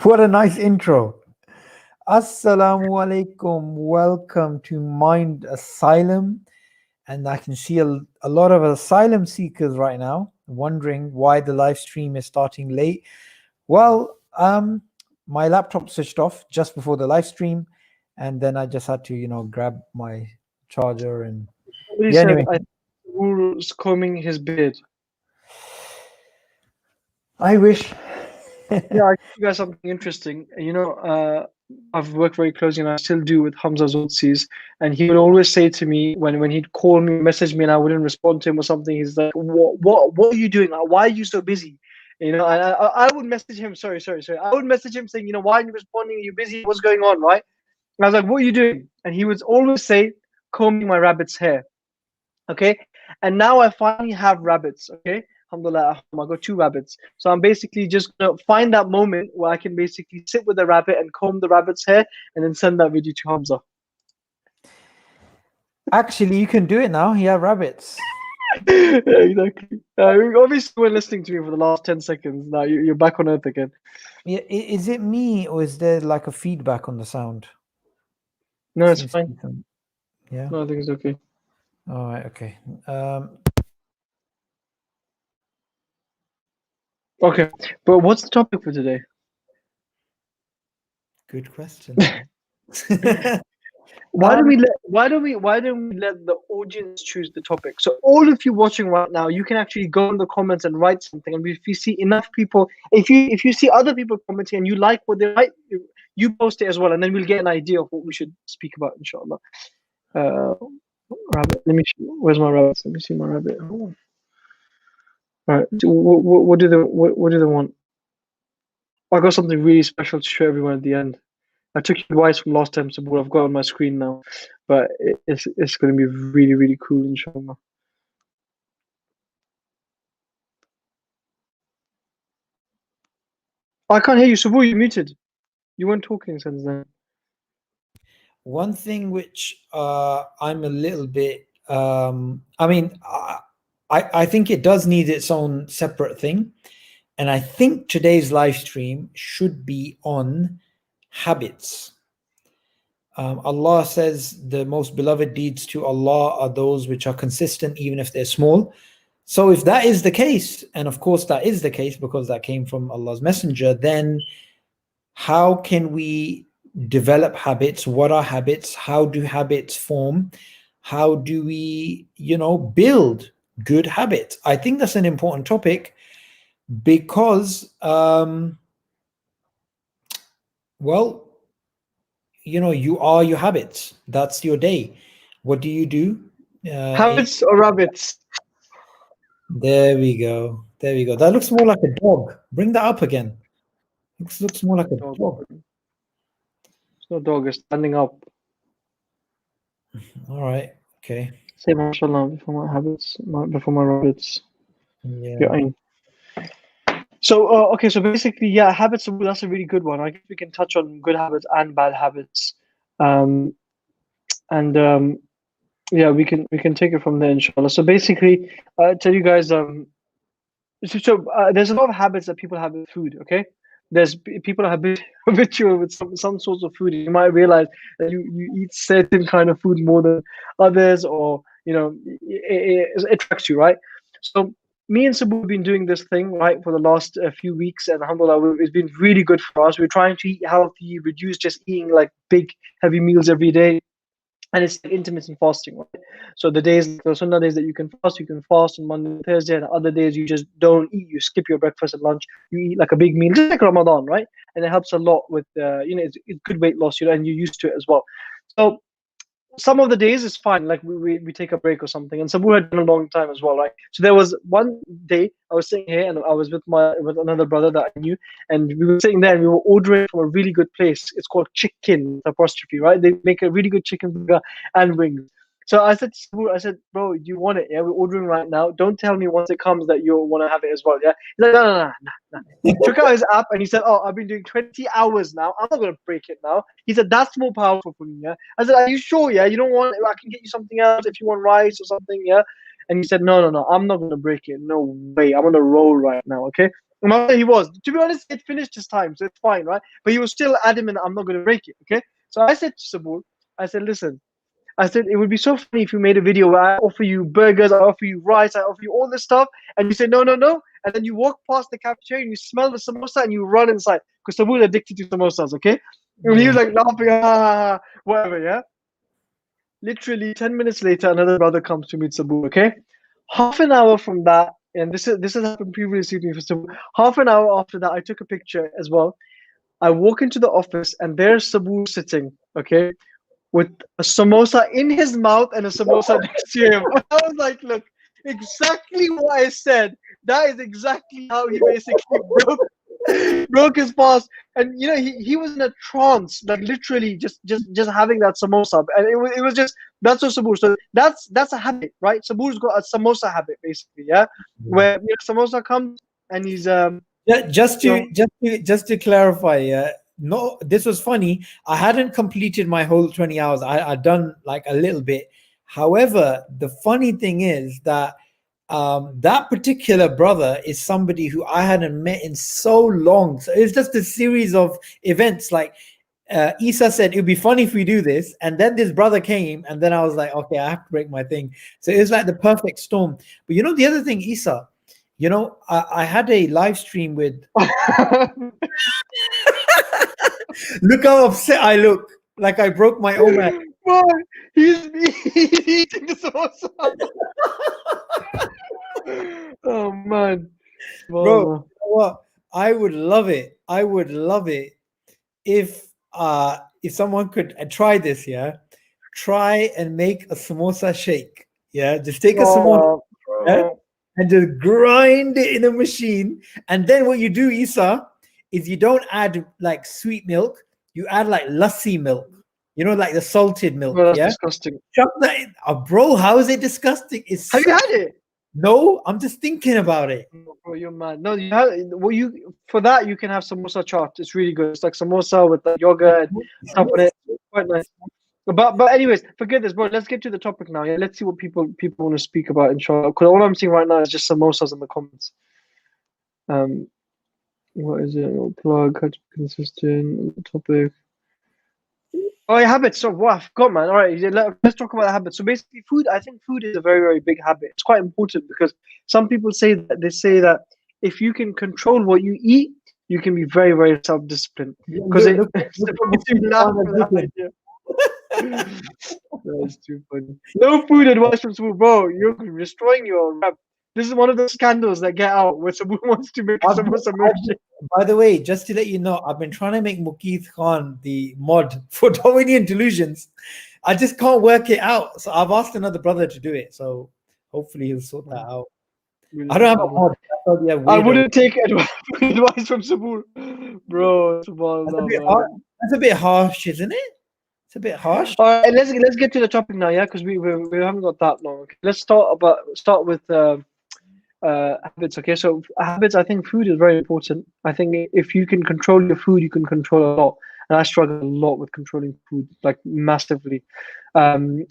What a nice intro. Assalamu alaikum. Welcome to Mind Asylum. And I can see a lot of asylum seekers right now wondering why the live stream is starting late. Well, my laptop switched off just before the live stream, and then I just had to, grab my charger and Somebody yeah. said Anyway, I was combing his beard. I wish. Yeah, I give you guys something interesting. I've worked very closely, and I still do with Hamza Zotsis, and he would always say to me when he'd call me or message me, and I wouldn't respond to him or something. He's like, "What are you doing? Why are you so busy?" And I would message him. Sorry. I would message him saying, "Why aren't you responding? Are you busy? What's going on?" Right? And I was like, "What are you doing?" And he would always say, "Combing my rabbit's hair." Okay, and now I finally have rabbits. Okay, alhamdulillah, I got two rabbits, so I'm basically just gonna find that moment where I can basically sit with the rabbit and comb the rabbit's hair and then send that video to Hamza. Actually, you can do it now. You have rabbits. Yeah, exactly. Obviously you were listening to me for the last 10 seconds. Now you're back on earth again. Yeah, is it me or is there like a feedback on the sound? No, it's Seems to fine. be some. Yeah. No, I think it's okay. All right. Okay. Um, Okay, but what's the topic for today? Good question. um, Why don't we let the audience choose the topic? So all of you watching right now, you can actually go in the comments and write something. And if you see enough people, if you see other people commenting and you like what they write, you post it as well, and then we'll get an idea of what we should speak about, inshallah. Uh, Rabbit. Let me see. Where's my rabbits? Let me see my rabbit. Hold on. All right. So what do they want? I got something really special to show everyone at the end. I took your advice from last time, so what I've got on my screen now, but it's going to be really cool, inshallah. I can't hear you, Sabu. You muted. You weren't talking since then. one thing which I'm a little bit. I mean, I think it does need its own separate thing, and I think today's live stream should be on habits. Allah says the most beloved deeds to Allah are those which are consistent, even if they're small. So, if that is the case, and of course that is the case because that came from Allah's Messenger, then how can we develop habits? What are habits? How do habits form? How do we, build good habits? I think that's an important topic because, well, you are your habits. That's your day. What do you do? Habits or rabbits? There we go. There we go. That looks more like a dog. Bring that up again. Looks more like a Dog. dog. It's no dog. It's standing up. All right. Okay. Say mashallah before my habits, before my rabbits. Yeah. Yeah. So okay. So basically, yeah, habits. That's a really good one. I guess we can touch on good habits and bad habits, um, and yeah, we can take it from there, inshallah. So basically, tell you guys, there's a lot of habits that people have with food. Okay, there's people are habitual with some sorts of food. You might realize that you eat certain kind of food more than others, or it attracts you, right? So me and Sabu have been doing this thing right for the last few weeks, and alhamdulillah, it's been really good for us. We're trying to eat healthy, reduce just eating like big heavy meals every day, and it's like intermittent fasting, right? So the days, the sunnah days that you can fast on Monday and Thursday, and other days you just don't eat, you skip your breakfast and lunch, you eat like a big meal, just like Ramadan, right? And it helps a lot with, it's good weight loss, and you're used to it as well. So some of the days it's fine, like we take a break or something, and Sabu had done a long time as well, right? So there was one day I was sitting here and I was with another brother that I knew, and we were sitting there and we were ordering from a really good place. It's called Chicken with apostrophe, right? They make a really good chicken burger and wings. So I said to Sabu, I said, bro, do you want it? Yeah, we're ordering right now. Don't tell me once it comes that you want to have it as well. Yeah. He's like, no. He took out his app and he said, oh, I've been doing 20 hours now. I'm not going to break it now. He said, that's more powerful for me. Yeah. I said, are you sure? Yeah. You don't want, I can get you something else if you want rice or something. Yeah. And he said, no, no, no, I'm not going to break it. No way. I'm on a roll right now. Okay. And I he was. To be honest, it finished his time. So it's fine, right? But he was still adamant, I'm not going to break it. Okay. So I said to Sabur, I said, listen, I said, it would be so funny if you made a video where I offer you burgers, I offer you rice, I offer you all this stuff. And you say, no, no, no. And then you walk past the cafeteria and you smell the samosa and you run inside. Because Sabur is addicted to samosas. Okay. And he was Yeah. like laughing, whatever. Yeah. Literally 10 minutes later, another brother comes to meet Sabur. Okay, half an hour from that, and this has happened previously to me for Sabur. Half an hour after that, I took a picture as well. I walk into the office, and there's Sabur sitting. Okay, with a samosa in his mouth and a samosa next to him. I was like, look, exactly what I said. That is exactly how he basically broke his fast. And you know, he was in a trance, like literally just having that samosa. And it was just that's what Sabur. So that's a habit, right? Sabur's got a samosa habit basically, yeah. Where samosa comes and he's Yeah, you know just to clarify, no, this was funny. I hadn't completed my whole 20 hours. I'd done like a little bit. However, the funny thing is that that particular brother is somebody who I hadn't met in so long. So it's just a series of events. Like Isa said, it would be funny if we do this, and then this brother came, and then I was like, okay, I have to break my thing. So it was like the perfect storm. But you know, the other thing, Isa, you know, I had a live stream with. Look how upset I look, like I broke my own man. Bro, he's eating the samosa. Oh man. Bro, you Wow. know what? I would love it. I would love it if someone could try this, yeah. Try and make a samosa shake. Yeah, just take a samosa, Oh, yeah, bro. and just grind it in a machine. And then what you do, Isa, is you don't add like sweet milk, you add like lassi milk, you know, like the salted milk, Bro, that's yeah. disgusting. Chuck that in. Bro, how is it disgusting? It's Have you so, had it? no, I'm just thinking about it. No, bro, you're mad. No, you have well you for that you can have samosa chaat. It's really good. It's like samosa with the yogurt and stuff on it. Quite nice. But anyways, forget this, bro. Let's get to the topic now. Yeah, let's see what people want to speak about, inshallah. Because all I'm seeing right now is just samosas in the comments. What is it? Plug, how to be consistent, topic. Oh, yeah, habits. So, wow, I forgot, man. All right, yeah, let's talk about the habits. So, basically, food. I think food is a very, very big habit. It's quite important because some people say that if you can control what you eat, you can be very, very self-disciplined. Because Look, look what you Muslim laugh Khan for has that written. idea. That's too funny. No food advice from Sabu, bro. You're destroying your rap. This is one of the scandals that get out where Sabu wants to make a I've, samosa I've, milkshake. by the way, just to let you know, I've been trying to make Mukeeth Khan the mod for Darwinian Delusions. I just can't work it out. So I've asked another brother to do it. So hopefully he'll sort that out. I don't have a mod. I thought, yeah, I weirdo. wouldn't take advice from Sabur. Bro, That's a subhanallah, bit hard. man. That's a bit harsh, isn't it? It's a bit harsh. All right, let's get to the topic now, yeah, because we haven't got that long. Okay? Let's start with habits. Okay, so habits. I think food is very important. I think if you can control your food, you can control a lot. And I struggle a lot with controlling food, like massively. And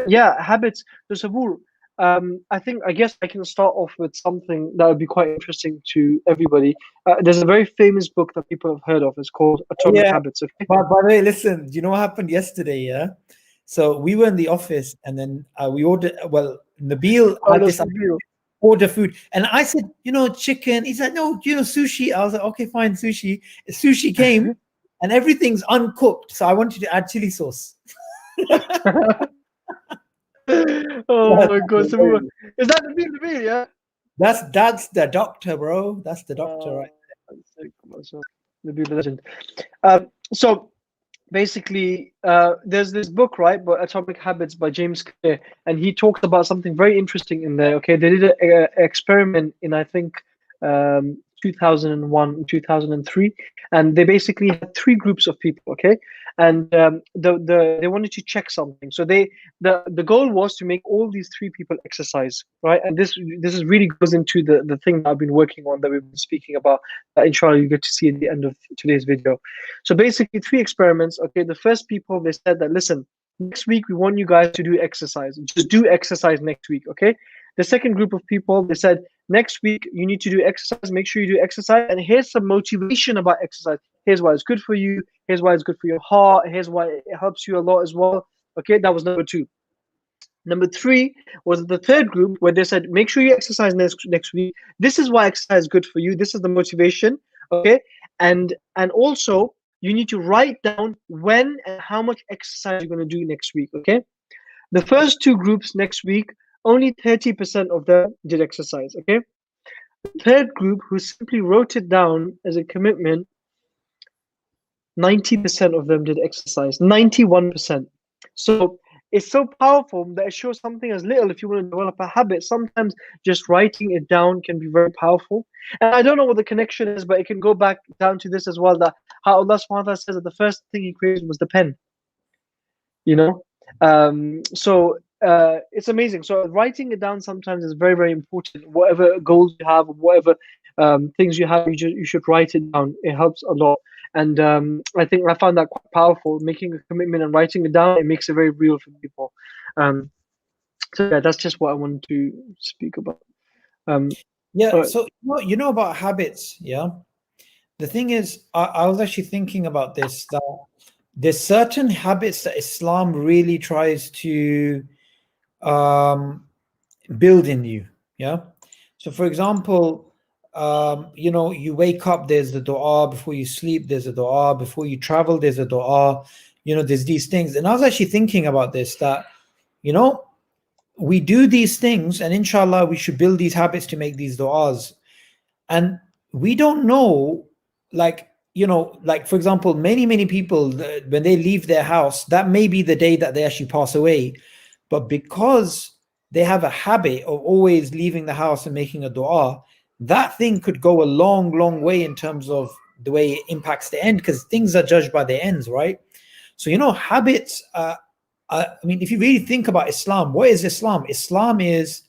yeah, habits. So Sabur, I guess I can start off with something that would be quite interesting to everybody. There's a very famous book that people have heard of. It's called Atomic Yeah. Habits. Okay. But by the way, listen, do you know what happened yesterday? Yeah. So we were in the office and then we ordered, well, Nabil Oh, had that's this the view. order food. And I said, you know, chicken. He's like, no, you know, sushi. I was like, okay, fine, sushi. Sushi came and everything's uncooked. So I wanted to add chili sauce. Oh my God, Sabur. Is that the view? Yeah. That's the doctor, bro. That's the doctor, right? That's sick, mashallah. Nabil the legend. So basically, there's this book, right, but Atomic Habits by James Clear, and he talks about something very interesting in there. Okay, they did an experiment in I think 2001, 2003, and they basically had three groups of people. Okay, and they wanted to check something. So the goal was to make all these three people exercise, right? And this is really goes into the thing that I've been working on that we've been speaking about. That inshallah you get to see at the end of today's video. So basically, three experiments. Okay, the first people they said that listen, next week we want you guys to do exercise. Just do exercise next week. Okay, The second group of people, they said, next week you need to do exercise. Make sure you do exercise. And here's some motivation about exercise. Here's why it's good for you. Here's why it's good for your heart. Here's why it helps you a lot as well. Okay, that was number two. Number three was the third group where they said, make sure you exercise next week. This is why exercise is good for you. This is the motivation. Okay. And also you need to write down when and how much exercise you're going to do next week. Okay. The first two groups next week, only 30% of them did exercise. Okay. The third group, who simply wrote it down as a commitment, 90% of them did exercise. 91%. So it's so powerful that it shows something as little. If you want to develop a habit, sometimes just writing it down can be very powerful. And I don't know what the connection is, but it can go back down to this as well, that how Allah subhanahu wa ta'ala says that the first thing he created was the pen. You know? It's amazing. So writing it down sometimes is very, very important. Whatever goals you have, whatever things you have, you should write it down. It helps a lot. And I think I found that quite powerful. Making a commitment and writing it down, it makes it very real for people. So yeah, that's just what I wanted to speak about. Yeah. So you know about habits. Yeah. The thing is, I was actually thinking about this, that there's certain habits that Islam really tries to build in you. Yeah. So for example, you wake up, there's the dua before you sleep, there's a dua before you travel, there's a dua, there's these things. And I was actually thinking about this, that we do these things, and inshallah we should build these habits to make these du'as. And we don't know, like for example, many people, when they leave their house, that may be the day that they actually pass away. But because they have a habit of always leaving the house and making a dua, that thing could go a long way in terms of the way it impacts the end, because things are judged by their ends, right? So habits, I mean, if you really think about Islam, what is Islam? Islam is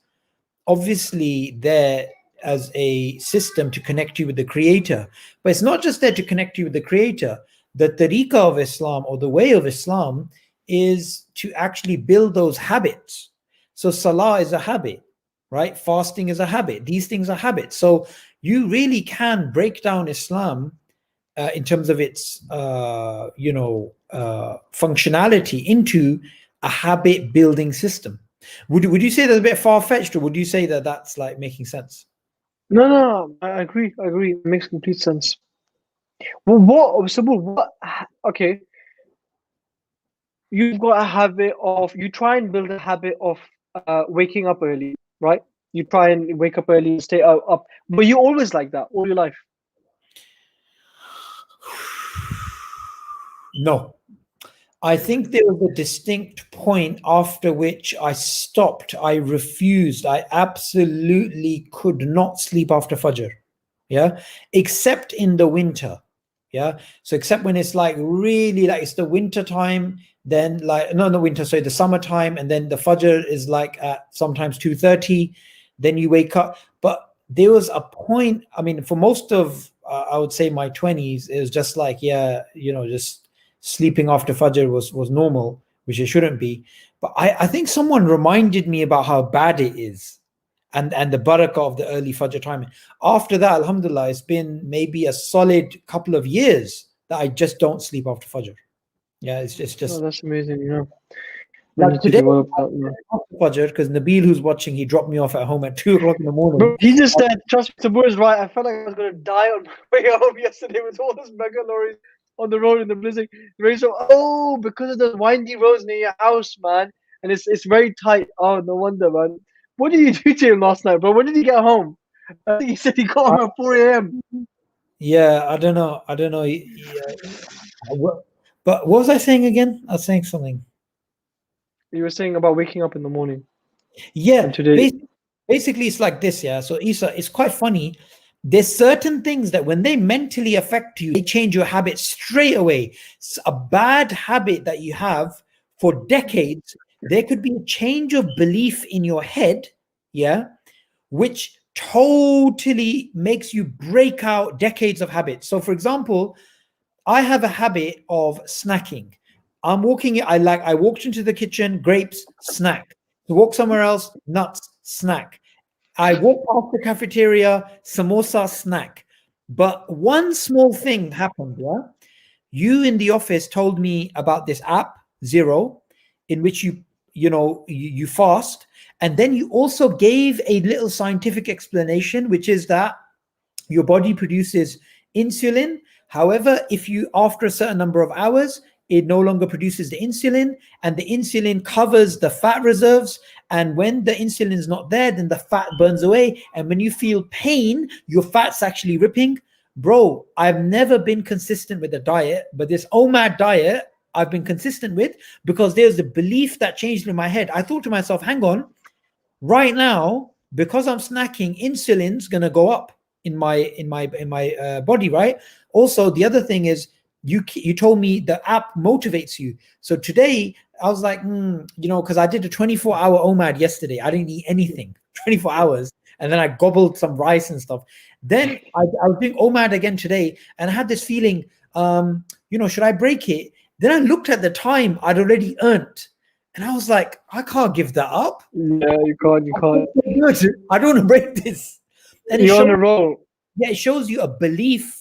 obviously there as a system to connect you with the Creator, but it's not just there to connect you with the Creator. The tariqah of Islam, or the way of Islam, is to actually build those habits. So salah is a habit, right? Fasting is a habit. These things are habits. So you really can break down Islam in terms of its functionality into a habit building system. Would you say that's a bit far-fetched, or would you say that that's like making sense? No, I agree. It makes complete sense. Well, okay, you've got a habit of, you try and build a habit of waking up early, right? You try and wake up early and stay up, but you always like that all your life? No. I think there was a distinct point after which I stopped. I refused. I absolutely could not sleep after Fajr. Yeah. Except in the winter. Yeah. So except when it's like really, like it's the winter time, then like, no, winter, sorry, the summertime. And then the Fajr is like at sometimes 2:30. Then you wake up. But there was a point, I mean, for most of, I would say my 20s, it was just like, just sleeping after Fajr was normal, which it shouldn't be. But I think someone reminded me about how bad it is, and the barakah of the early Fajr time. After that, alhamdulillah, it's been maybe a solid couple of years that I just don't sleep after Fajr. Yeah, it's just. Oh, that's amazing. Like today, after Fajr, because Nabil, who's watching, he dropped me off at home at 2 o'clock in the morning. Bro, he just said, trust me, Tabur is right. I felt like I was going to die on my way home yesterday with all those mega lorries on the road in the blizzard. Because of those windy roads near your house, man. And it's very tight. Oh, no wonder, man. What did you do to him last night, bro? When did he get home? I think he said he got home at 4 a.m. Yeah, I don't know. But what was I saying again? I was saying something. You were saying about waking up in the morning. Yeah, today. Basically it's like this. Yeah, so Isa, it's quite funny. There's certain things that when they mentally affect you, they change your habit straight away. It's a bad habit that you have for decades, there could be a change of belief in your head, yeah, which totally makes you break out decades of habits. So for example, I have a habit of snacking. I walked into the kitchen, grapes, snack. To walk somewhere else, nuts, snack. I walk past the cafeteria, samosa, snack. But one small thing happened, yeah? You in the office told me about this app, Zero, in which you fast. And then you also gave a little scientific explanation, which is that your body produces insulin. However, if you after a certain number of hours, it no longer produces the insulin, and the insulin covers the fat reserves. And when the insulin is not there, then the fat burns away. And when you feel pain, your fat's actually ripping. Bro, I've never been consistent with a diet, but this OMAD diet I've been consistent with because there's a belief that changed in my head. I thought to myself, hang on, right now, because I'm snacking, insulin's gonna go up in my body, right? Also, the other thing is you told me the app motivates you. So today I was like, because I did a 24-hour OMAD yesterday. I didn't eat anything 24 hours, and then I gobbled some rice and stuff. Then I was doing OMAD again today, and I had this feeling, should I break it? Then I looked at the time I'd already earned, and I was like, I can't give that up. Yeah, you can't. You can't. I don't want to break this. And You're on a roll. yeah, it shows you a belief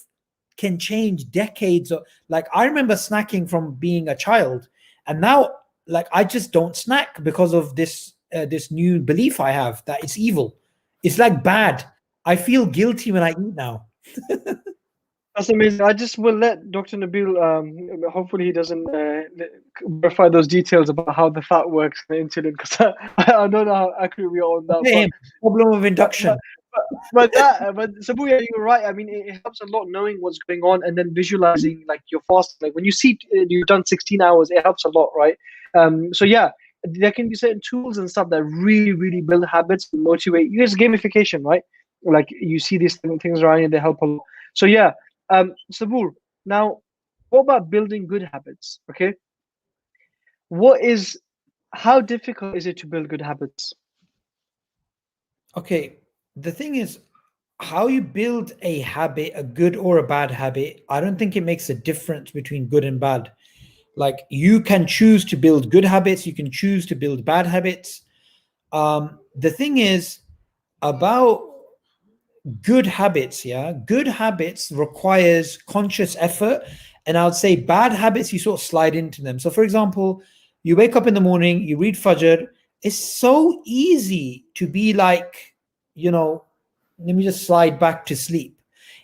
can change decades. Like I remember snacking from being a child, and now like I just don't snack because of this new belief I have that it's evil. It's like bad. I feel guilty when I eat now. That's amazing. I just will let Dr. Nabil, hopefully he doesn't verify those details about how the fat works in the insulin, because I don't know how accurate we are on that. Same. Problem of But, induction. but Sabuya, you're right. I mean, it helps a lot knowing what's going on and then visualizing like your fast. Like when you see you've done 16 hours, it helps a lot, right? So yeah, there can be certain tools and stuff that really, really build habits and motivate. You guys gamification, right? Like you see these things around you, they help a lot. So yeah, Sabur. Now, what about building good habits? Okay, what is how difficult is it to build good habits? Okay, the thing is, how you build a habit, a good or a bad habit, I don't think it makes a difference between good and bad. Like you can choose to build good habits, you can choose to build bad habits. The thing is about good habits, yeah, good habits requires conscious effort, and I would say bad habits you sort of slide into them. So for example, you wake up in the morning, you read Fajr. It's so easy to be like, let me just slide back to sleep.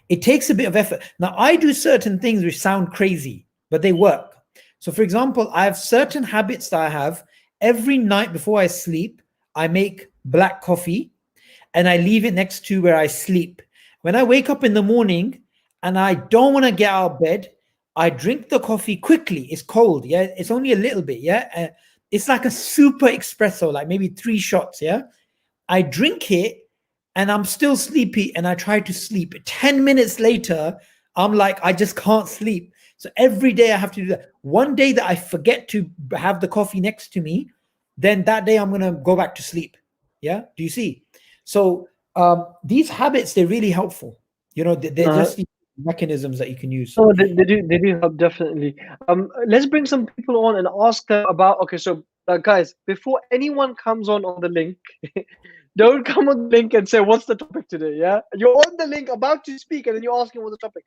It takes a bit of effort. Now I do certain things which sound crazy, but they work. So for example, I have certain habits that I have. Every night before I sleep, I make black coffee and I leave it next to where I sleep. When I wake up in the morning and I don't want to get out of bed, I drink the coffee quickly. It's cold, yeah. It's only a little bit, yeah. It's like a super espresso, like maybe 3 shots, yeah. I drink it and I'm still sleepy and I try to sleep. 10 minutes later, I'm like, I just can't sleep. So every day I have to do that. One day that I forget to have the coffee next to me, then that day I'm going to go back to sleep. Yeah. Do you see? So these habits, they're really helpful. They're Uh, just the mechanisms that you can use. Oh, they do help definitely. Let's bring some people on and ask them about. Okay, so guys, before anyone comes on the link, don't come on the link and say what's the topic today. Yeah, you're on the link about to speak, and then you're asking what's the topic.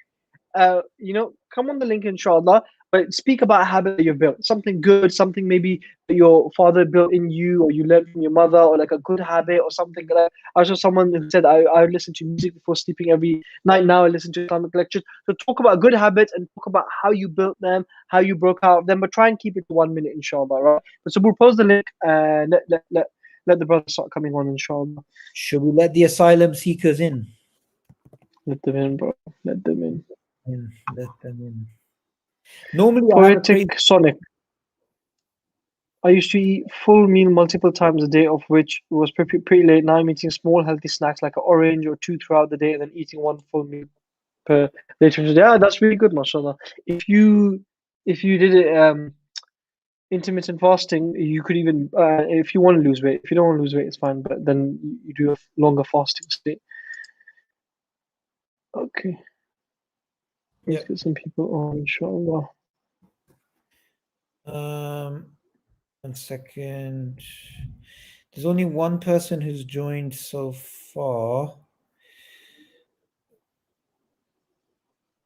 Come on the link, inshallah, but speak about a habit that you've built, something good, something maybe that your father built in you, or you learned from your mother, or like a good habit, or something like that. I saw someone who said, I listen to music before sleeping every night. Now I listen to Islamic lectures. So talk about good habits and talk about how you built them, how you broke out of them, but try and keep it to 1 minute, inshallah, right? So we'll post the link and let the brothers start coming on, inshallah. Should we let the asylum seekers in? Let them in, bro. Let them in. Let them in. Normally, I have a crazy. Poetic Sonic. I used to eat full meal multiple times a day, of which was pretty late. Now I'm eating small healthy snacks like an orange or two throughout the day, and then eating one full meal per later in the day. Yeah, that's really good, mashallah. If you did it intermittent fasting, you could even if you want to lose weight. If you don't want to lose weight, it's fine. But then you do a longer fasting state. Okay, let's Yeah. get some people on, inshallah. 1 second. There's only one person who's joined so far.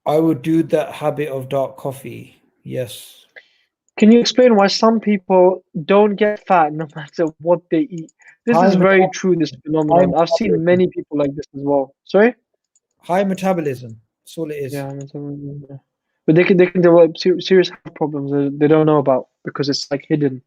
I would do that habit of dark coffee. Yes. Can you explain why some people don't get fat no matter what they eat? This High is very meta- true, this high phenomenon. I've seen metabolism. many people like this as well. Sorry? High metabolism. That's all it is. Yeah, yeah. But they can develop serious health problems that they don't know about because it's like hidden.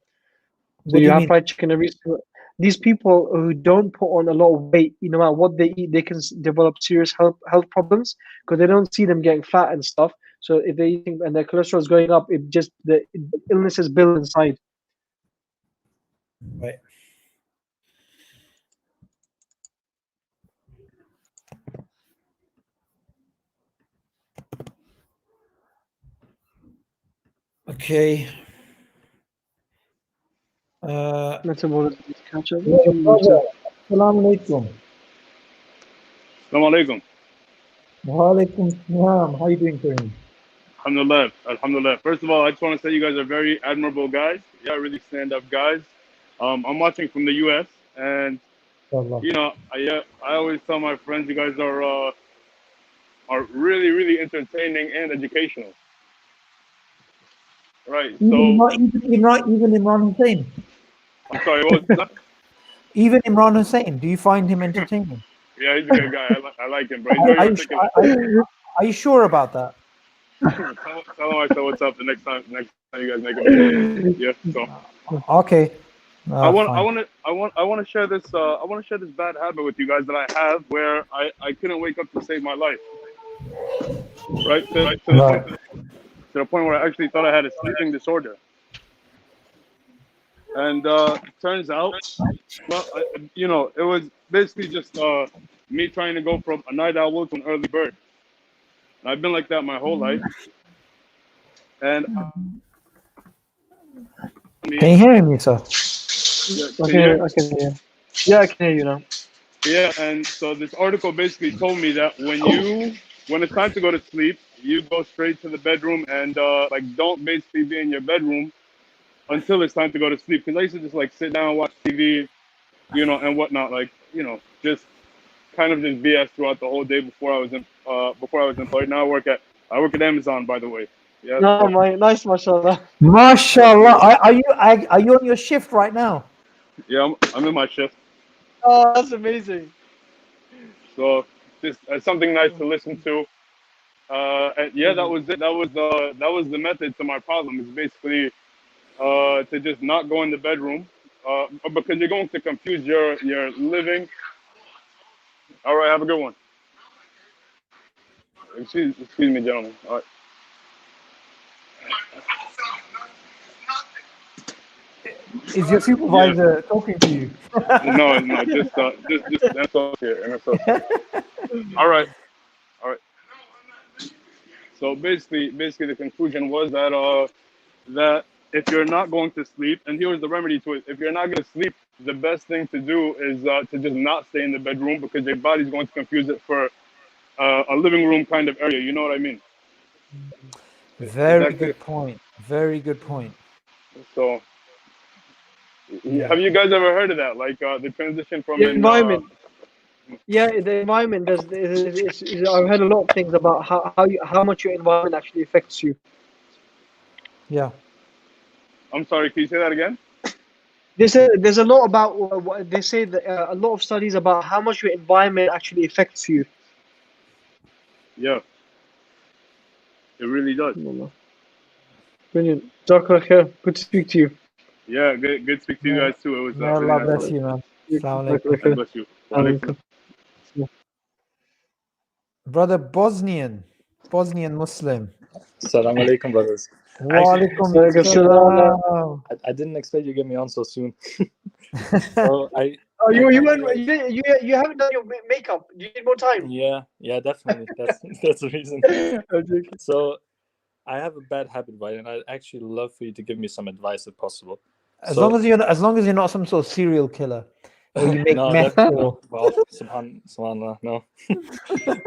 So What do you you have mean? fried chicken every single. These people who don't put on a lot of weight, no matter what they eat, they can develop serious health problems because they don't see them getting fat and stuff. So if they're eating and their cholesterol is going up, it just the illness is built inside. Right. Okay. Metabolism catch up with Yeah, you. brother. Assalamu alaikum. Assalamu alaikum. Wa alaikum salam. How you doing, Kareem? Alhamdulillah. Alhamdulillah. First of all, I just want to say you guys are very admirable guys. Yeah, really stand up guys. I'm watching from the US, and Inshallah. I always tell my friends you guys are really, really entertaining and educational. Right. So Even Imran Hussein. I'm sorry, what was that? Even Imran Hussein. Do you find him entertaining? Yeah, he's a good guy. I like him, bro. He's Are, very are you articulate. are you sure about that? Tell him I said what's up the next time you guys make a video. Yeah. So Okay. Fine. I want to share this I want to share this bad habit with you guys that I have where I couldn't wake up to save my life, right, Right. to the point where I actually thought I had a sleeping disorder, and turns out, well, it was basically just me trying to go from a night owl to an early bird. And I've been like that my whole life, and Can you hear me, sir? yeah, I can you hear? can hear. Yeah, I can hear you now. Yeah, and so this article basically told me that when it's time to go to sleep, you go straight to the bedroom and like don't basically be in your bedroom until it's time to go to sleep. Because I used to just like sit down, watch TV, and whatnot, like just kind of just BS throughout the whole day before I was employed. Now I work at Amazon, by the way. Yeah, No, so nice, mashallah. MashaAllah. Are you on your shift right now? yeah, I'm in my shift, Oh, that's amazing. so just something nice to listen to. And yeah, that was it. That was the method to my problem. It's basically to just not go in the bedroom because you're going to confuse your living. All right, have a good one. Excuse me, gentlemen. All right. Is your Yeah. supervisor talking to you? No, just an associate, an associate. All right, all right. So basically, the conclusion was that if you're not going to sleep, and here was the remedy to it: if you're not going to sleep, the best thing to do is to just not stay in the bedroom because your body's going to confuse it for a living room kind of area. You know what I mean? Is Very that clear? good point. Very good point. So, Yeah. have you guys ever heard of that? Like the transition from The an environment. Yeah, the environment. I've heard a lot of things about how much your environment actually affects you. Yeah. I'm sorry, can you say that again? There's a lot about what they say that a lot of studies about how much your environment actually affects you. Yeah, it really does. Wallah. Brilliant. Jazakallah khair. Good to speak to you. Yeah, good to speak to you May, guys too. It was may really Allah nice bless talking. you, man. Assalamu Jazakallah alaikum. God khair. bless you. Wa alaikum. Alaikum. Brother Bosnian Muslim. Assalamu alaikum, brothers. Wa Actually, alaikum Alaikum salam. salam. I didn't expect you to get me on so soon. So Oh, I you kind of went like, you haven't done your makeup. You need more time. yeah, definitely. That's the reason. I'm joking. So I have a bad habit, right? And I'd actually love for you to give me some advice if possible. As So long as you're not some sort of serial killer, or you make no, meth, definitely or not. Well, subhanallah, no.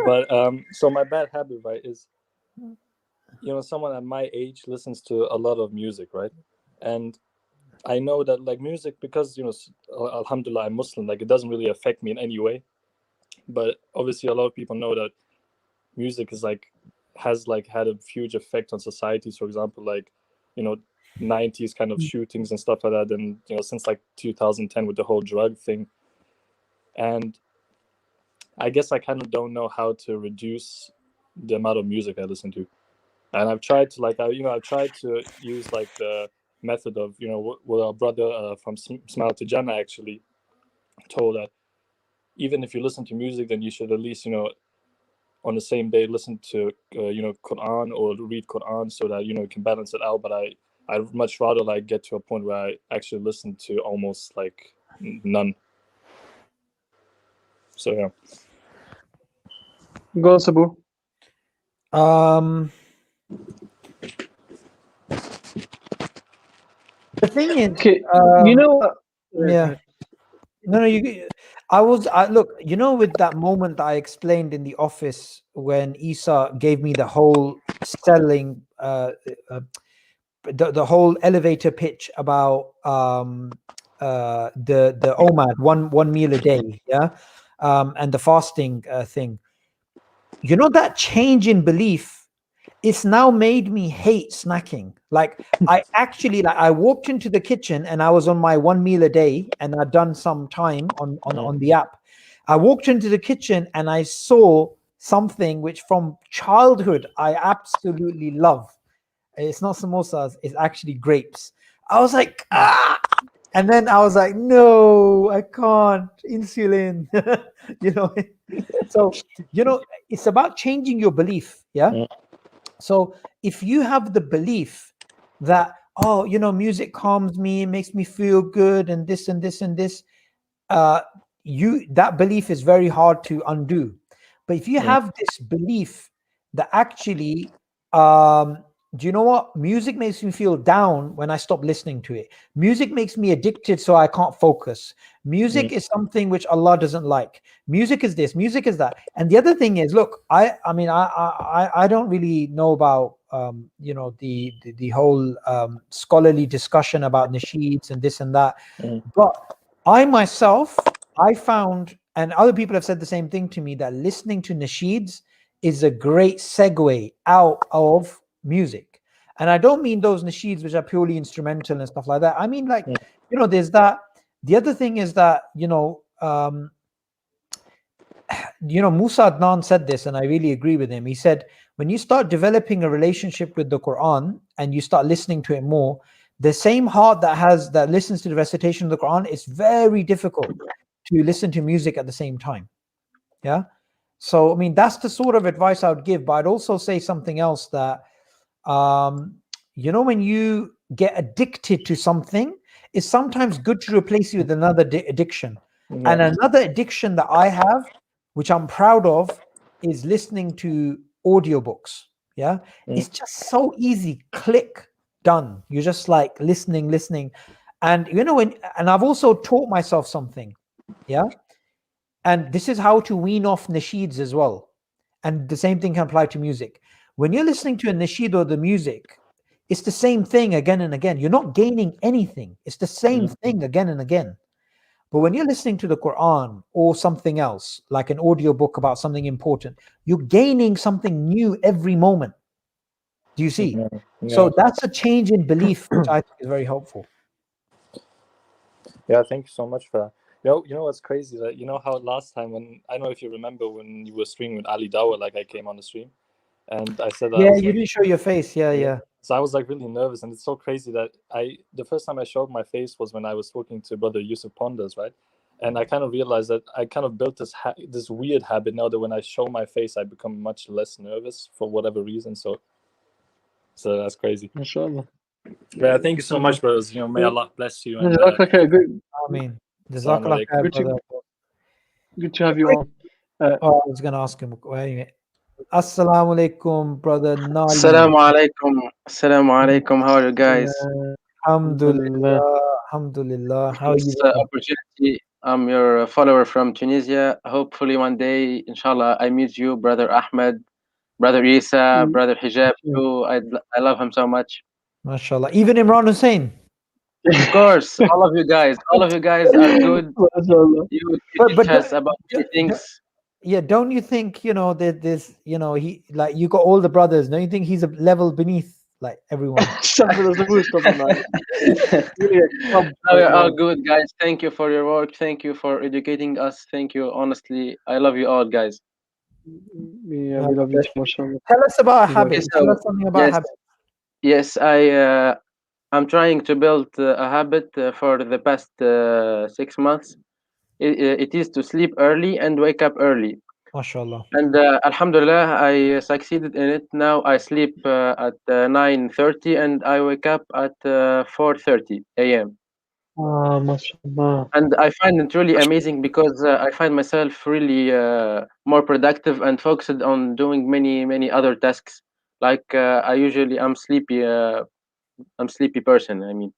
But so my bad habit, right, is someone at my age listens to a lot of music, right? And I know that like music, because alhamdulillah, I'm Muslim, like it doesn't really affect me in any way. But obviously a lot of people know that music is like has like had a huge effect on societies. For example, like, you know 90s kind of shootings and stuff like that, and since like 2010 with the whole drug thing. And I guess I kind of don't know how to reduce the amount of music I listen to. And I've tried to like I've tried to use like the method of what our brother from Smile to Jannah actually told, that even if you listen to music, then you should at least on the same day listen to Quran, or read Quran, so that you can balance it out. But I'd much rather like get to a point where I actually listen to almost like none. So yeah. Go on, Sabu. The thing is, Okay, you know what? yeah. No, look, with that moment that I explained in the office when Isa gave me the whole selling, the whole elevator pitch about the OMAD, one meal a day, yeah, and the fasting thing. That change in belief, it's now made me hate snacking. Like I actually, like, I walked into the kitchen and I was on my one meal a day, and I'd done some time on the app. I walked into the kitchen and I saw something which from childhood I absolutely love. It's not samosas, it's actually grapes. I was like, ah, and then I was like, no, I can't. Insulin. you know. So, it's about changing your belief. Yeah. So if you have the belief that, oh, music calms me, makes me feel good, and this and this and this, that belief is very hard to undo. But if you have this belief that actually, do you know what? Music makes me feel down when I stop listening to it. Music makes me addicted, so I can't focus. Music is something which Allah doesn't like. Music is this, music is that. And the other thing is, look, I mean, I don't really know about the whole scholarly discussion about nasheeds and this and that, but I found, and other people have said the same thing to me, that listening to nasheeds is a great segue out of music. And I don't mean those nasheeds which are purely instrumental and stuff like that. I mean, like, there's that. The other thing is that, Musa Adnan said this, and I really agree with him. He said, when you start developing a relationship with the Quran and you start listening to it more, the same heart that listens to the recitation of the Quran, is very difficult to listen to music at the same time. Yeah. So, I mean, that's the sort of advice I would give. But I'd also say something else, that, when you get addicted to something, it's sometimes good to replace it with another addiction. Yeah. And another addiction that I have, which I'm proud of, is listening to audiobooks. Yeah. It's just so easy. Click, done. You're just like listening. And and I've also taught myself something. Yeah. And this is how to wean off nasheeds as well. And the same thing can apply to music. When you're listening to a nasheed or the music, it's the same thing again and again. You're not gaining anything. It's the same thing again and again. But when you're listening to the Quran or something else, like an audiobook about something important, you're gaining something new every moment. Do you see? Yeah. So that's a change in belief, which I think is very helpful. Yeah, thank you so much for that. You know what's crazy? That how last time, when I don't know if you remember, when you were streaming with Ali Dawah, like I came on the stream and I said that Yeah, you didn't show your face. Yeah. So I was like really nervous, and it's so crazy that the first time I showed my face was when I was talking to Brother Yusuf Ponders, right? And I kind of realized that I kind of built this weird habit now, that when I show my face, I become much less nervous for whatever reason. So that's crazy. Inshallah. Yeah, thank you so much, brothers. May Allah bless you. And Okay, good. I mean, Assalamu alaikum. Good to have you on. I was going to ask him. Assalamu alaikum, brother Nali. Assalamu alaikum. Assalamu alaikum. How are you guys? Alhamdulillah. How are you? This opportunity. I'm your follower from Tunisia. Hopefully one day, inshallah, I meet you, brother Ahmed, brother Isa, brother Hijab too. I love him so much. MashaAllah. Even Imran Hussein. Of course, all of you guys are good. MashaAllah. You but teach but us about do- many things. yeah, don't you think, that this, he, like, you got all the brothers, don't you think he's a level beneath like everyone? Stop it, man. Really a club No, right you're all now. good, guys. Thank you for your work. Thank you for educating us. Thank you. Honestly, I love you all, guys. Yeah, we God love you bless too, you. mashallah. Tell us about Jazakallah. Okay, habits. Tell so us something about yes, habits. yes, I'm trying to build a habit for the past 6 months. It is to sleep early and wake up early. MashaAllah. And Alhamdulillah, I succeeded in it. Now I sleep at 9:30 and I wake up at 4:30 a.m. MashaAllah. And I find it really amazing because I find myself really more productive and focused on doing many other tasks. Like I usually I'm sleepy person. I mean,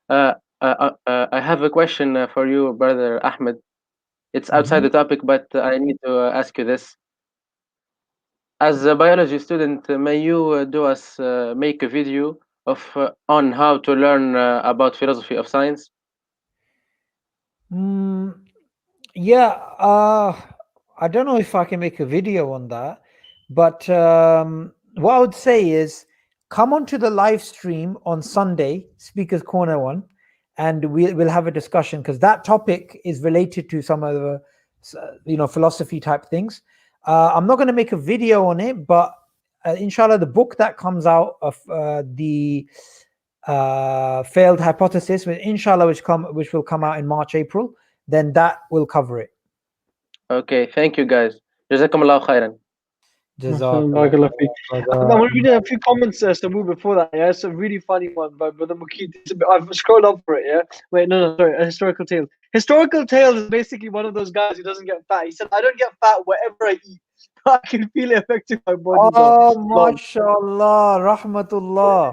uh, I have a question for you, brother Ahmed. It's outside Mhm. the topic, but I need to ask you this. As a biology student, may you do us make a video of on how to learn about philosophy of science? Mm, yeah, I don't know if I can make a video on that, but what I would say is come onto the live stream on Sunday, Speakers Corner one, and we'll have a discussion because that topic is related to some of the philosophy type things. I'm not going to make a video on it, but inshallah, the book that comes out of the failed hypothesis, inshallah, which will come out in March, April, then that will cover it. Okay, thank you guys. Jazakumullah khairan. Jazakallah. Barakallah feek. I'm brother. going to read a few comments, Samu, before that. Yeah, it's a really funny one by Brother Mukid. I've scrolled up for it. Yeah, wait, no, sorry. A historical tale. Historical tale is basically one of those guys who doesn't get fat. He said, "I don't get fat whatever I eat. I can feel it affecting my body though." Oh, Lol. mashallah, rahmatullah.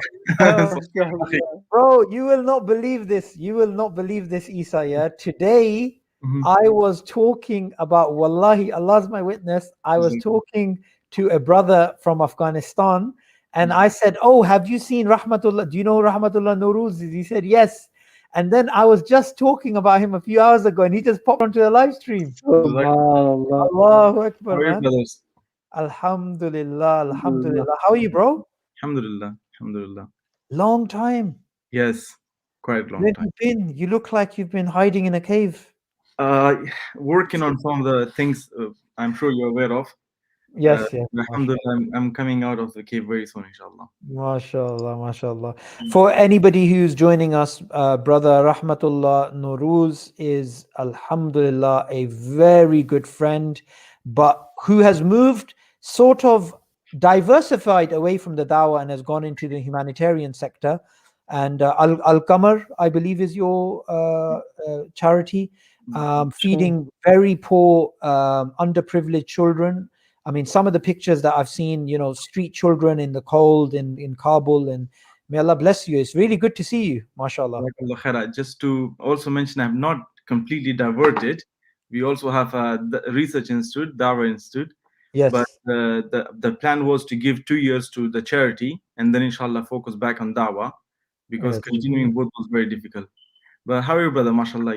Bro, you will not believe this. You will not believe this, Isa. Yeah. Today, Mhm. I was talking about, wallahi, Allah's my witness. I was talking to a brother from Afghanistan, and I said, "Oh, have you seen Rahmatullah? Do you know Rahmatullah Nuruz?" He said, "Yes." And then I was just talking about him a few hours ago, and he just popped onto the live stream. Subhanallah. Allahu How Akbar, are you, man. brothers? Alhamdulillah, Alhamdulillah. Alhamdulillah. How are you, bro? Alhamdulillah. Alhamdulillah. Long time. Yes, quite long Where have time. you been? You look like you've been hiding in a cave. Uh, Working on some of the things I'm sure you're aware of. Yes, yes. Alhamdulillah, I'm coming out of the cave very soon, inshallah. MashaAllah, MashaAllah. For anybody who's joining us, brother Rahmatullah Nuruz is, Alhamdulillah, a very good friend, but who has moved, sort of diversified away from the dawah and has gone into the humanitarian sector. And Al Qamar, I believe, is your charity, feeding very poor, underprivileged children. I mean, some of the pictures that I've seen, street children in the cold in Kabul, and may Allah bless you. It's really good to see you, mashallah. Jazakallah khaira. Just to also mention, I'm not completely diverted. We also have the research institute, Dawah Institute. But Yes, the plan was to give 2 years to the charity and then inshallah focus back on Dawah because yes. continuing both was very difficult. But how are you, brother? Mashallah,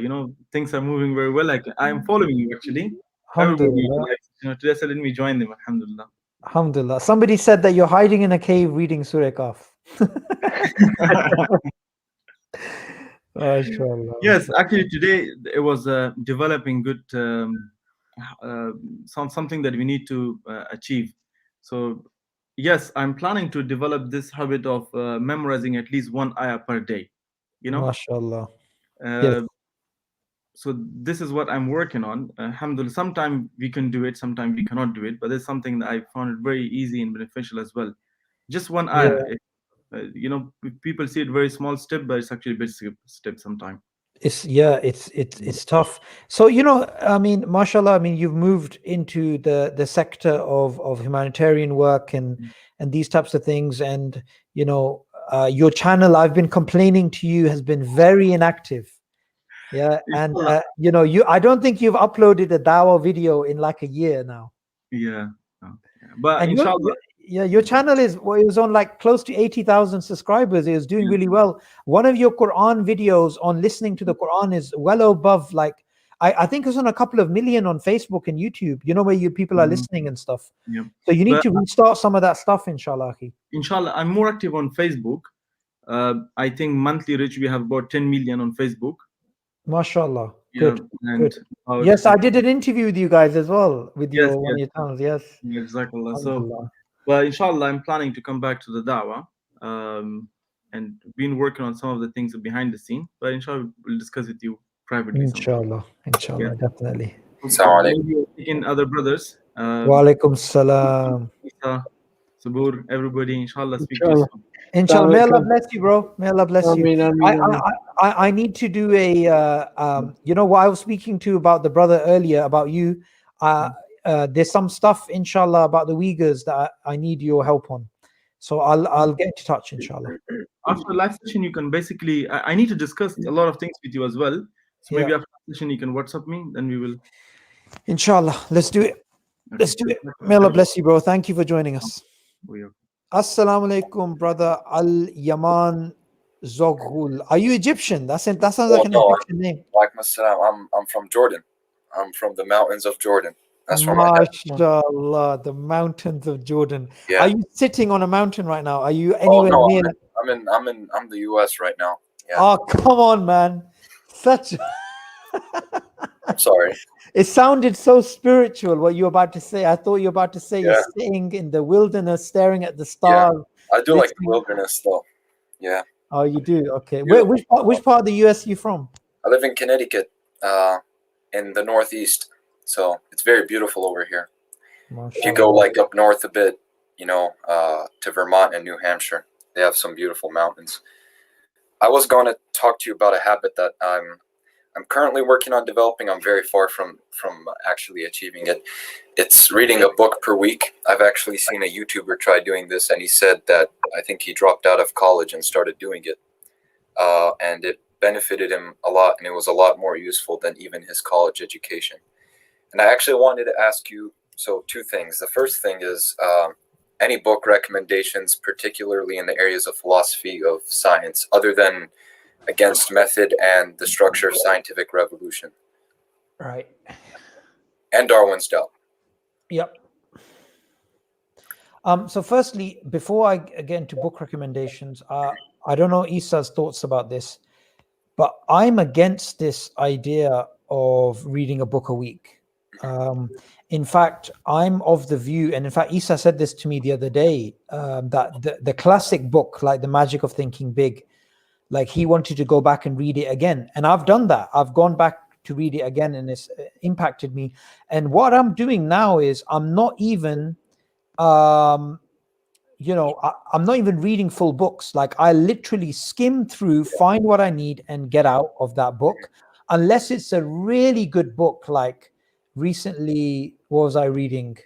things are moving very well. Like I'm following you actually. Everybody, Alhamdulillah. like, today I said, let me join them. Alhamdulillah. Alhamdulillah. Somebody said that you're hiding in a cave reading Surah Kaf. Mashallah. Yes, actually, today it was developing good something that we need to achieve. So, yes, I'm planning to develop this habit of memorizing at least one ayah per day. You know, Mashallah. Yes. uh, so this is what I'm working on. Alhamdulillah, sometimes we can do it, sometimes we cannot do it, but it's something that I found it very easy and beneficial as well. Just one Yeah. ayah. People see it very small step, but it's actually a big step sometimes. It's tough. So, I mean, mashallah, I mean, you've moved into the sector of humanitarian work and these types of things, and your channel, I've been complaining to you, has been very inactive. Yeah, and I don't think you've uploaded a dawah video in like a year now. Yeah. Oh, yeah. But And inshallah. Yeah, your channel is well, it was on like close to 80,000 subscribers. It was doing really well. One of your Quran videos on listening to the Quran is well above like I think it's on a couple of million on Facebook and YouTube. You know where you people are listening and stuff. Yeah. So you need But to restart some of that stuff, inshallah. Akhi. inshallah, I'm more active on Facebook. I think monthly reach we have about 10 million on Facebook. MashaAllah. Yeah, Good. and Good. Yes, I did an interview with you guys as well with Yes, your one of your channels. Yes. exactly. So, Alhamdulillah. well, inshallah, I'm planning to come back to the da'wah, and been working on some of the things behind the scene. But inshallah, we'll discuss with you privately. Inshallah. Inshallah. Definitely. Maybe taking other brothers. Wa alaikum salam. Isa, Sabur, everybody, inshallah, speak to you Inshallah. soon. Inshallah, may Allah bless you, bro. May Allah bless you. Ameen, ameen, ameen. I need to do a you know what I was speaking to about the brother earlier about you. There's some stuff, inshallah, about the Uyghurs that I need your help on. So I'll get into touch, inshallah. After the live session, you can basically I need to discuss a lot of things with you as well. So maybe after the session you can WhatsApp me, then we will. Inshallah, let's do it. Let's do it. May Allah bless you, bro. Thank you for joining us. Assalamu alaikum, brother Al Yaman Zoghul. Are you Egyptian? That sounds like an Egyptian name. Walaikum assalam. I'm from Jordan. I'm from the mountains of Jordan. That's where my dad. MashaAllah, the mountains of Jordan. Yeah. Are you sitting on a mountain right now? Are you anywhere no, near? I'm the US right now. Yeah. Oh, come on, man. Such I'm sorry. it sounded so spiritual what you were about to say. I thought you were about to say you're sitting in the wilderness staring at the stars. I do like the wilderness though. Yeah. Oh, you do? Okay. Which part of the US are you from? I live in Connecticut, in the Northeast. So it's very beautiful over here. If you go like up north a bit, to Vermont and New Hampshire, they have some beautiful mountains. I was going to talk to you about a habit that I'm currently working on developing. I'm very far from actually achieving it. It's reading a book per week. I've actually seen a YouTuber try doing this, and he said that I think he dropped out of college and started doing it. And it benefited him a lot, and it was a lot more useful than even his college education. And I actually wanted to ask you, so two things. The first thing is any book recommendations, particularly in the areas of philosophy of science, other than Against Method and The Structure of Scientific Revolution. Right. And Darwin's Doubt. Yep. So firstly, before I get into book recommendations, I don't know Isa's thoughts about this, but I'm against this idea of reading a book a week. In fact, I'm of the view, and in fact, Isa said this to me the other day, that the classic book, like The Magic of Thinking Big, like he wanted to go back and read it again. And I've done that. I've gone back to read it again, and it's impacted me. And what I'm doing now is I'm not even, I'm not even reading full books. Like I literally skim through, find what I need, and get out of that book, unless it's a really good book. Like recently, what was I reading?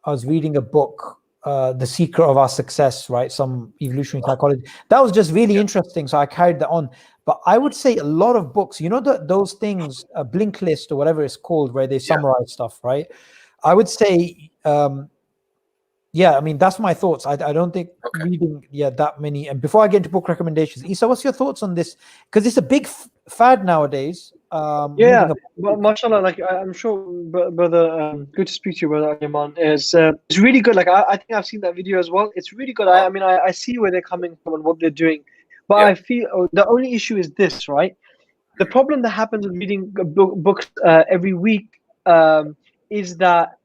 I was reading a book, The Secret of Our Success, right? Some evolutionary psychology. That was just really interesting. So I carried that on. But I would say a lot of books, those things, a blink list or whatever it's called, where they summarize stuff, right? I would say, that's my thoughts. I don't think reading that many. And before I get into book recommendations, Isa, what's your thoughts on this? Because it's a big fad nowadays. But mashallah, like I'm sure, brother, good to speak to you, brother Iman. It's really good. Like I think I've seen that video as well. It's really good. I see where they're coming from and what they're doing, but I feel the only issue is this, right? The problem that happens with reading books every week is that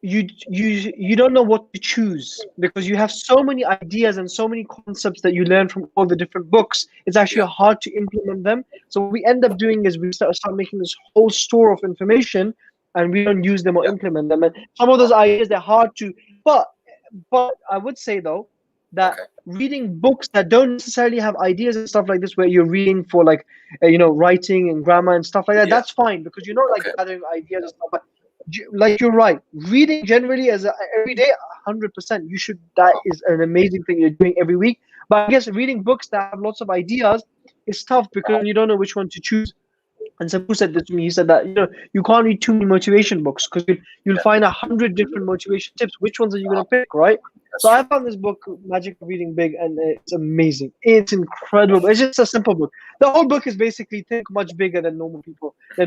you don't know what to choose, because you have so many ideas and so many concepts that you learn from all the different books. It's actually hard to implement them. So what we end up doing is we start making this whole store of information, and we don't use them or implement them. And some of those ideas, they're hard to. But I would say though that reading books that don't necessarily have ideas and stuff like this, where you're reading for like writing and grammar and stuff like that, that's fine, because you're not like gathering ideas and stuff. But like you're right, reading generally as every day, 100%, you should. That is an amazing thing you're doing every week. But I guess reading books that have lots of ideas is tough, because you don't know which one to choose. And Sabu said this to me. He said that you can't read too many motivation books because you'll find 100 different motivation tips. Which ones are you gonna pick, right? So I found this book, Magic of Reading Big, and it's amazing. It's incredible. It's just a simple book. The whole book is basically think much bigger than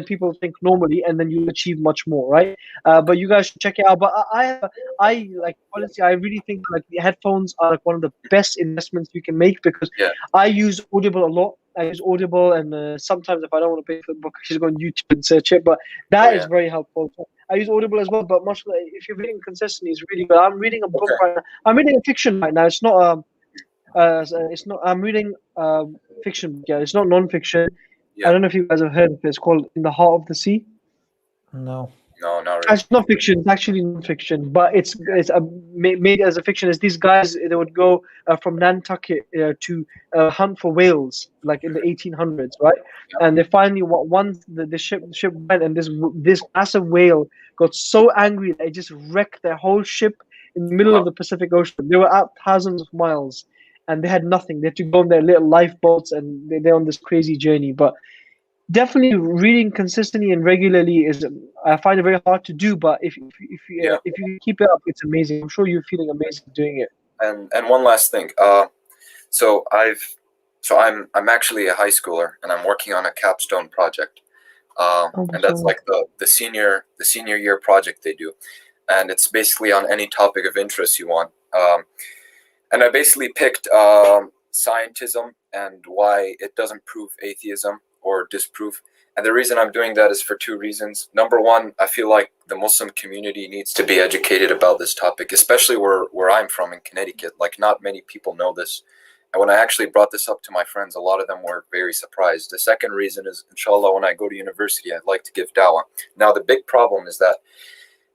people think normally, and then you achieve much more, right? But you guys should check it out. But I like, honestly, I really think like the headphones are like one of the best investments you can make, because I use Audible a lot. I use Audible, and sometimes if I don't want to pay for the book, I just go on YouTube and search it. But that is very helpful. So I use Audible as well. But much like, if you're reading consistently, it's really good. I'm reading a book right now. I'm reading a fiction right now. It's not it's not. I'm reading fiction. Yeah, it's not non-fiction. I don't know if you guys have heard of it. It's called In the Heart of the Sea. No. No, not really. It's not fiction. It's actually non-fiction, but it's made as a fiction. As these guys, they would go from Nantucket to hunt for whales, like in the 1800s, right? And they finally, once the ship went, and this massive whale got so angry that it just wrecked their whole ship in the middle of the Pacific Ocean. They were out thousands of miles, and they had nothing. They had to go on their little lifeboats, and they're on this crazy journey. But definitely reading consistently and regularly is, I find it very hard to do, but if you keep it up, it's amazing. I'm sure you're feeling amazing doing it. And one last thing, so I'm actually a high schooler, and I'm working on a capstone project, and that's like the senior year project they do, and it's basically on any topic of interest you want, and I basically picked scientism and why it doesn't prove atheism or disprove. And the reason I'm doing that is for two reasons. Number one, I feel like the Muslim community needs to be educated about this topic, especially where I'm from in Connecticut. Like, not many people know this. And when I actually brought this up to my friends, a lot of them were very surprised. The second reason is, inshallah, when I go to university, I'd like to give dawah. Now, the big problem is that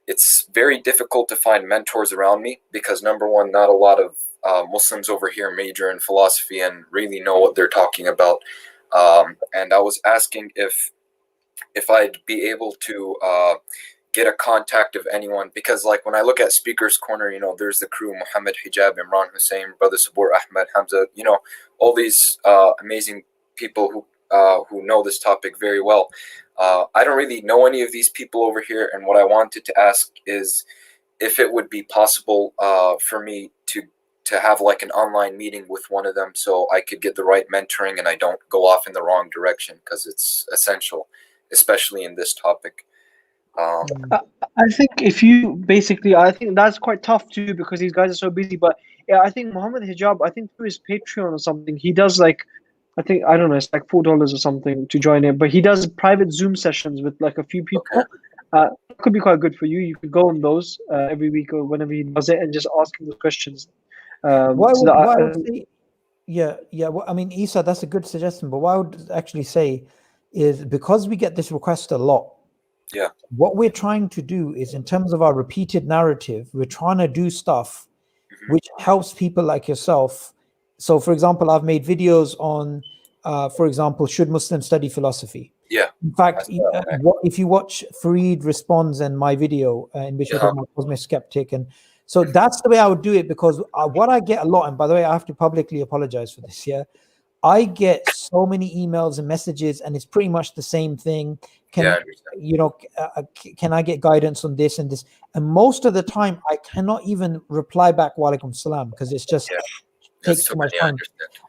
it's very difficult to find mentors around me because, number one, not a lot of Muslims over here major in philosophy and really know what they're talking about. And I was asking if I'd be able to get a contact of anyone, because like when I look at Speaker's Corner, there's the crew, Muhammad Hijab, Imran Hussein, Brother Sabur Ahmed, Hamza, all these amazing people who know this topic very well. I don't really know any of these people over here, and what I wanted to ask is if it would be possible for me to have like an online meeting with one of them so I could get the right mentoring and I don't go off in the wrong direction, because it's essential, especially in this topic. I think I think that's quite tough too, because these guys are so busy. But yeah, I think Muhammad Hijab, I think through his Patreon or something, he does like, I don't know, it's like $4 or something to join it. But he does private Zoom sessions with like a few people. It could be quite good for you. You could go on those every week or whenever he does it and just ask him the questions. Well, I mean, Isa, that's a good suggestion. But what I would actually say is, because we get this request a lot, what we're trying to do is, in terms of our repeated narrative, we're trying to do stuff which helps people like yourself. So, for example, I've made videos on, for example, should Muslims study philosophy? Yeah. In fact, if you watch Fareed Responds and my video in which I talk about Cosmic Skeptic, and so that's the way I would do it, because what I get a lot, and by the way, I have to publicly apologize for this. I get so many emails and messages, and it's pretty much the same thing. Can I get guidance on this and this? And most of the time, I cannot even reply back "Wa alaikum salam" because it's just takes too much time.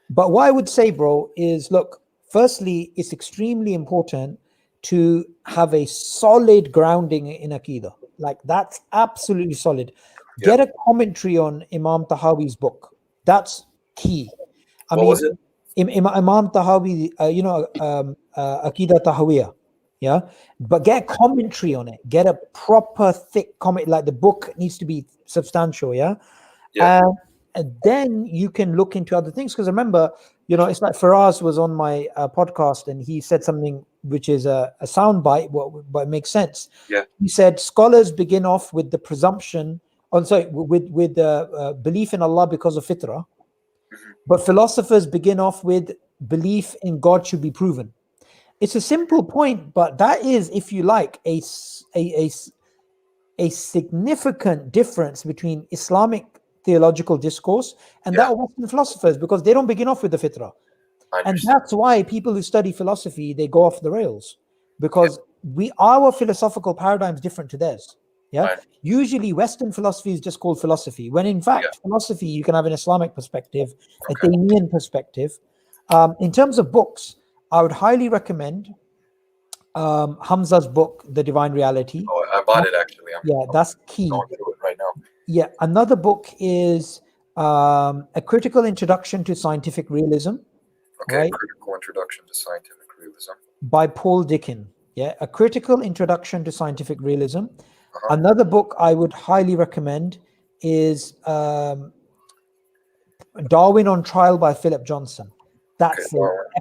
But what I would say, bro, is look. Firstly, it's extremely important to have a solid grounding in Aqidah. Like, that's absolutely solid. Get a commentary on Imam Tahawi's book. That's key. Was it? Imam Tahawi, Aqidah Tahawiyah. Yeah. But get a commentary on it. Get a proper thick comment. Like, the book needs to be substantial. Yeah. And then you can look into other things. Because remember, it's like Faraz was on my podcast, and he said something which is a soundbite, but it makes sense. Yeah. He said scholars begin off with the presumption, with belief in Allah because of fitrah, but philosophers begin off with belief in God should be proven. It's a simple point, but that is, if you like, a significant difference between Islamic theological discourse and that of Western philosophers, because they don't begin off with the fitrah. And that's why people who study philosophy, they go off the rails, because our philosophical paradigm is different to theirs. Yeah. Right. Usually Western philosophy is just called philosophy, when in fact philosophy, you can have an Islamic perspective, a Taymiyyan perspective. In terms of books, I would highly recommend Hamza's book, The Divine Reality. Oh, I bought it actually. That's key. Going through it right now. Yeah, another book is A Critical Introduction to Scientific Realism. Okay, right? Critical Introduction to Scientific Realism. By Paul Dickin. Yeah, A Critical Introduction to Scientific Realism. Another book I would highly recommend is Darwin on Trial by Philip Johnson. That's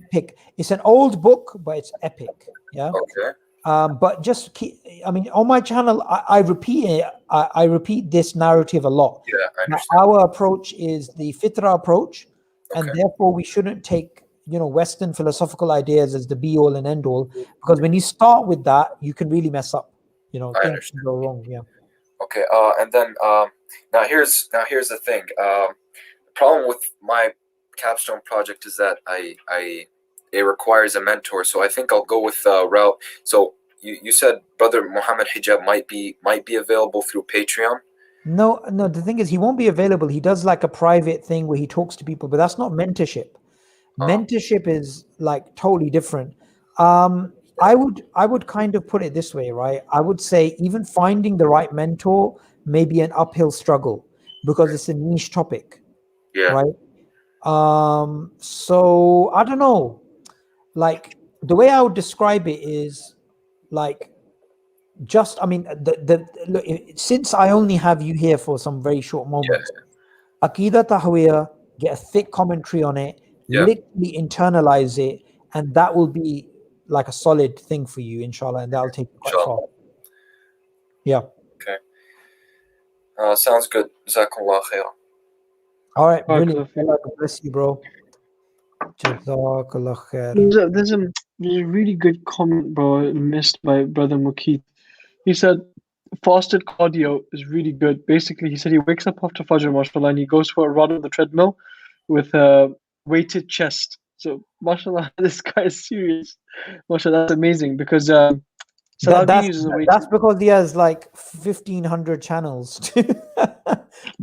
epic. It's an old book, but it's epic. Yeah. Okay. But just keep, I mean, on my channel, I repeat it. I repeat this narrative a lot. Yeah, I understand. Our approach is the Fitra approach, and therefore we shouldn't take, Western philosophical ideas as the be all and end all, because when you start with that, you can really mess up. Things can go wrong. Yeah. Okay. And then now here's the thing. The problem with my capstone project is that it requires a mentor, so I think I'll go with route. So you said Brother Muhammad Hijab might be available through Patreon. No. The thing is, he won't be available. He does like a private thing where he talks to people, but that's not mentorship. Mentorship is like totally different. I would kind of put it this way, right? I would say even finding the right mentor may be an uphill struggle because it's a niche topic. Yeah. Right. So I don't know. Like the way I would describe it is like just, I mean, look, since I only have you here for some very short moments, Aqidah Tahwiyah, get a thick commentary on it, literally internalize it, and that will be like a solid thing for you, inshallah, and that'll take you quite far. Yeah. Okay. Sounds good. Jazakallah khair. All right, brilliant. Allah bless you, bro. Jazakallah khair. There's a really good comment, bro, missed by Brother Mukeet. He said, fasted cardio is really good. Basically, he said he wakes up after Fajr, mashallah, and he goes for a run on the treadmill with a weighted chest. So, mashallah, this guy is serious. Mashallah, that's amazing because that's because he has like 1,500 channels to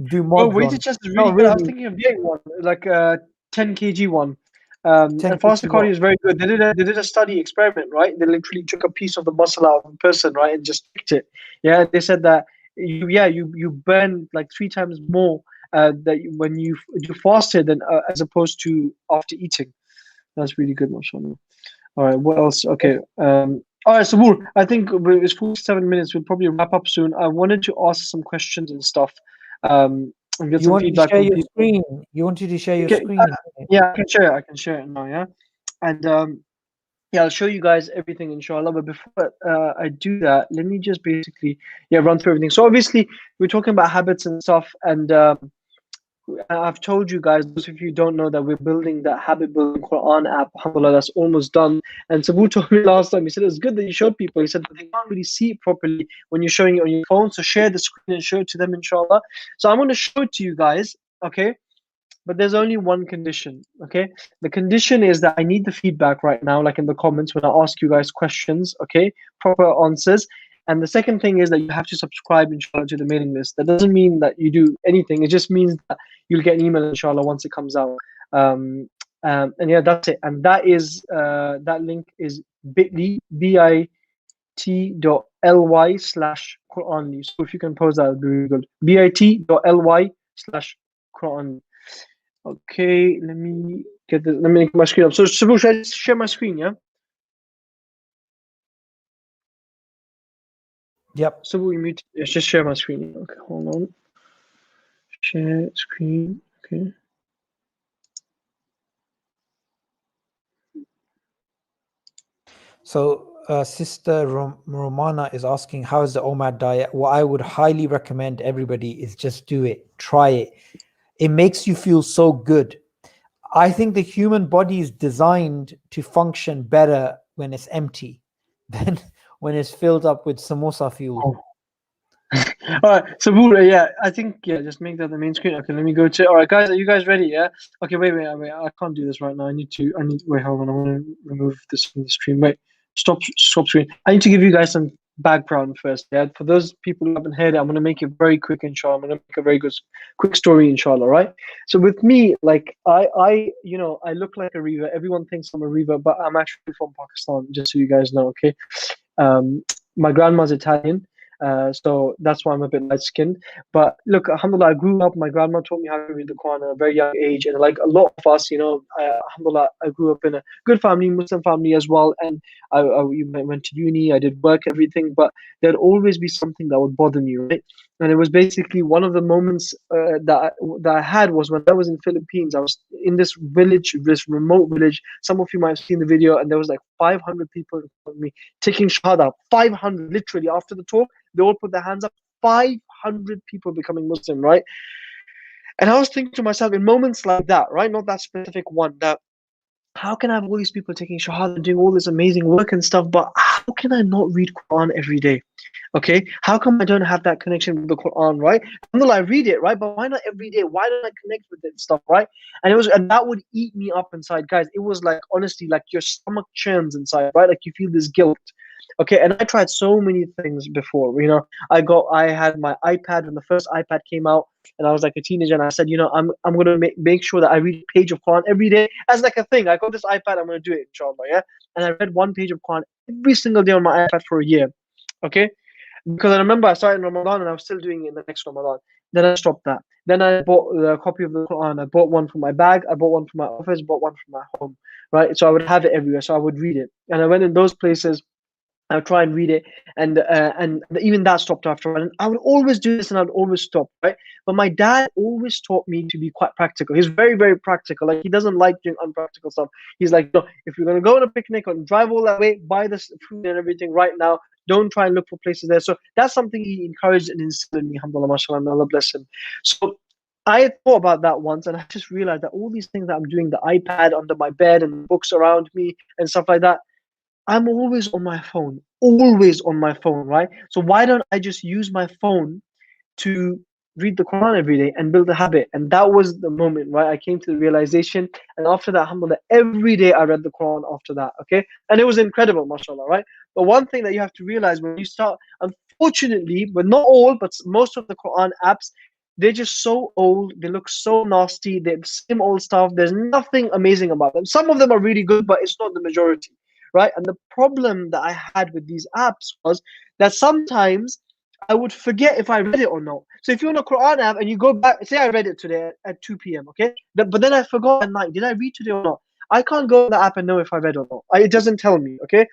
do more. Weighted chest is really good. I was thinking of getting one, like a 10 kg one. And fasted cardio is very good. They did a study experiment, right? They literally took a piece of the muscle out of a person, right, and just picked it. Yeah, they said that you burn like 3 times more when you fasted than as opposed to after eating. That's really good, mashallah. All right, what else? Okay. All right, Sabur, I think it's 47 minutes. We'll probably wrap up soon. I wanted to ask some questions and stuff. And get some feedback. You wanted to share your screen? Yeah, I can share it now, yeah. And I'll show you guys everything, inshallah. But before I do that, let me just basically run through everything. So obviously we're talking about habits and stuff, and I've told you guys, those of you who don't know, that we're building that habit building Quran app. Alhamdulillah, that's almost done. And Sabur told me last time, he said it's good that you showed people. He said they can't really see it properly when you're showing it on your phone. So share the screen and show it to them, inshallah. So I'm going to show it to you guys, okay? But there's only one condition, okay? The condition is that I need the feedback right now, like in the comments when I ask you guys questions, okay? Proper answers. And the second thing is that you have to subscribe, inshallah, to the mailing list. That doesn't mean that you do anything. It just means that you'll get an email, inshallah, once it comes out. And that's it. And that is that link is bit.ly, bit.ly/Quranly. So if you can post that, it would be really good. bit.ly/Quranly. Okay, let me make my screen up. So Sabur, should I share my screen, yeah? Yep. So we mute. Let's just share my screen. Okay, hold on. Share screen. Okay. So Sister Romana is asking, how is the OMAD diet? What I would highly recommend everybody is just do it. Try it. It makes you feel so good. I think the human body is designed to function better when it's empty than when it's filled up with samosa fuel. Oh. All right, so I think just make that the main screen. Okay, let me go to. All right, guys, are you guys ready? Yeah. Okay, wait. I can't do this right now. I need. Wait, hold on. I want to remove this from the stream. Wait, stop screen. I need to give you guys some background first. Yeah, for those people who haven't heard it, I'm gonna make it very quick, inshallah. I'm gonna make a very good, quick story, inshallah. Right. So with me, like I look like a Reva. Everyone thinks I'm a Reva, but I'm actually from Pakistan. Just so you guys know, okay. My grandma's Italian. So that's why I'm a bit light skinned. But look, alhamdulillah, I grew up, my grandma taught me how to read the Quran at a very young age. And like a lot of us, alhamdulillah, I grew up in a good family, Muslim family as well. And I went to uni, I did work, everything. But there'd always be something that would bother me, right? And it was basically one of the moments that I had was when I was in the Philippines. I was in this village, this remote village. Some of you might have seen the video, and there was like 500 people in front of me taking shahada. 500, literally, after the talk, they all put their hands up. 500 people becoming Muslim, right? And I was thinking to myself, in moments like that, right? Not that specific one, that how can I have all these people taking shahada, doing all this amazing work and stuff, but how can I not read Quran every day? Okay, how come I don't have that connection with the Quran, right? Alhamdulillah, I read it, right? But why not every day? Why don't I connect with it and stuff, right? And that would eat me up inside, guys. It was like, honestly, like your stomach churns inside, right? Like you feel this guilt. Okay, and I tried so many things before. I had my iPad when the first iPad came out, and I was like a teenager, and I said, I'm gonna make sure that I read a page of Quran every day as like a thing. I got this iPad, I'm gonna do it, inshallah, yeah. And I read one page of Quran every single day on my iPad for a year. Okay, because I remember I started in Ramadan and I was still doing it in the next Ramadan. Then I stopped that. Then I bought the copy of the Quran. I bought one for my bag. I bought one for my office. Bought one for my home. Right. So I would have it everywhere. So I would read it. And I went in those places. I would try and read it, and even that stopped after a while. And I would always do this, and I'd always stop, right? But my dad always taught me to be quite practical. He's very, very practical. Like he doesn't like doing unpractical stuff. He's like, no, if you're gonna go on a picnic and drive all that way, buy this food and everything right now. Don't try and look for places there. So that's something he encouraged and instilled in me. Alhamdulillah, mashallah, may Allah bless him. So I thought about that once, and I just realized that all these things that I'm doing, the iPad under my bed and books around me and stuff like that, I'm always on my phone, right? So why don't I just use my phone to read the Quran every day and build a habit? And that was the moment, right? I came to the realization, and after that, alhamdulillah, every day I read the Quran after that, okay? And it was incredible, mashallah, right? But one thing that you have to realize when you start, unfortunately, but not all, but most of the Quran apps, they're just so old, they look so nasty, they're same old stuff, there's nothing amazing about them. Some of them are really good, but it's not the majority. Right? And the problem that I had with these apps was that sometimes I would forget if I read it or not. So if you're on a Quran app and you go back, say I read it today at 2 p.m., okay? But then I forgot at night, did I read today or not? I can't go on the app and know if I read or not. It doesn't tell me, okay?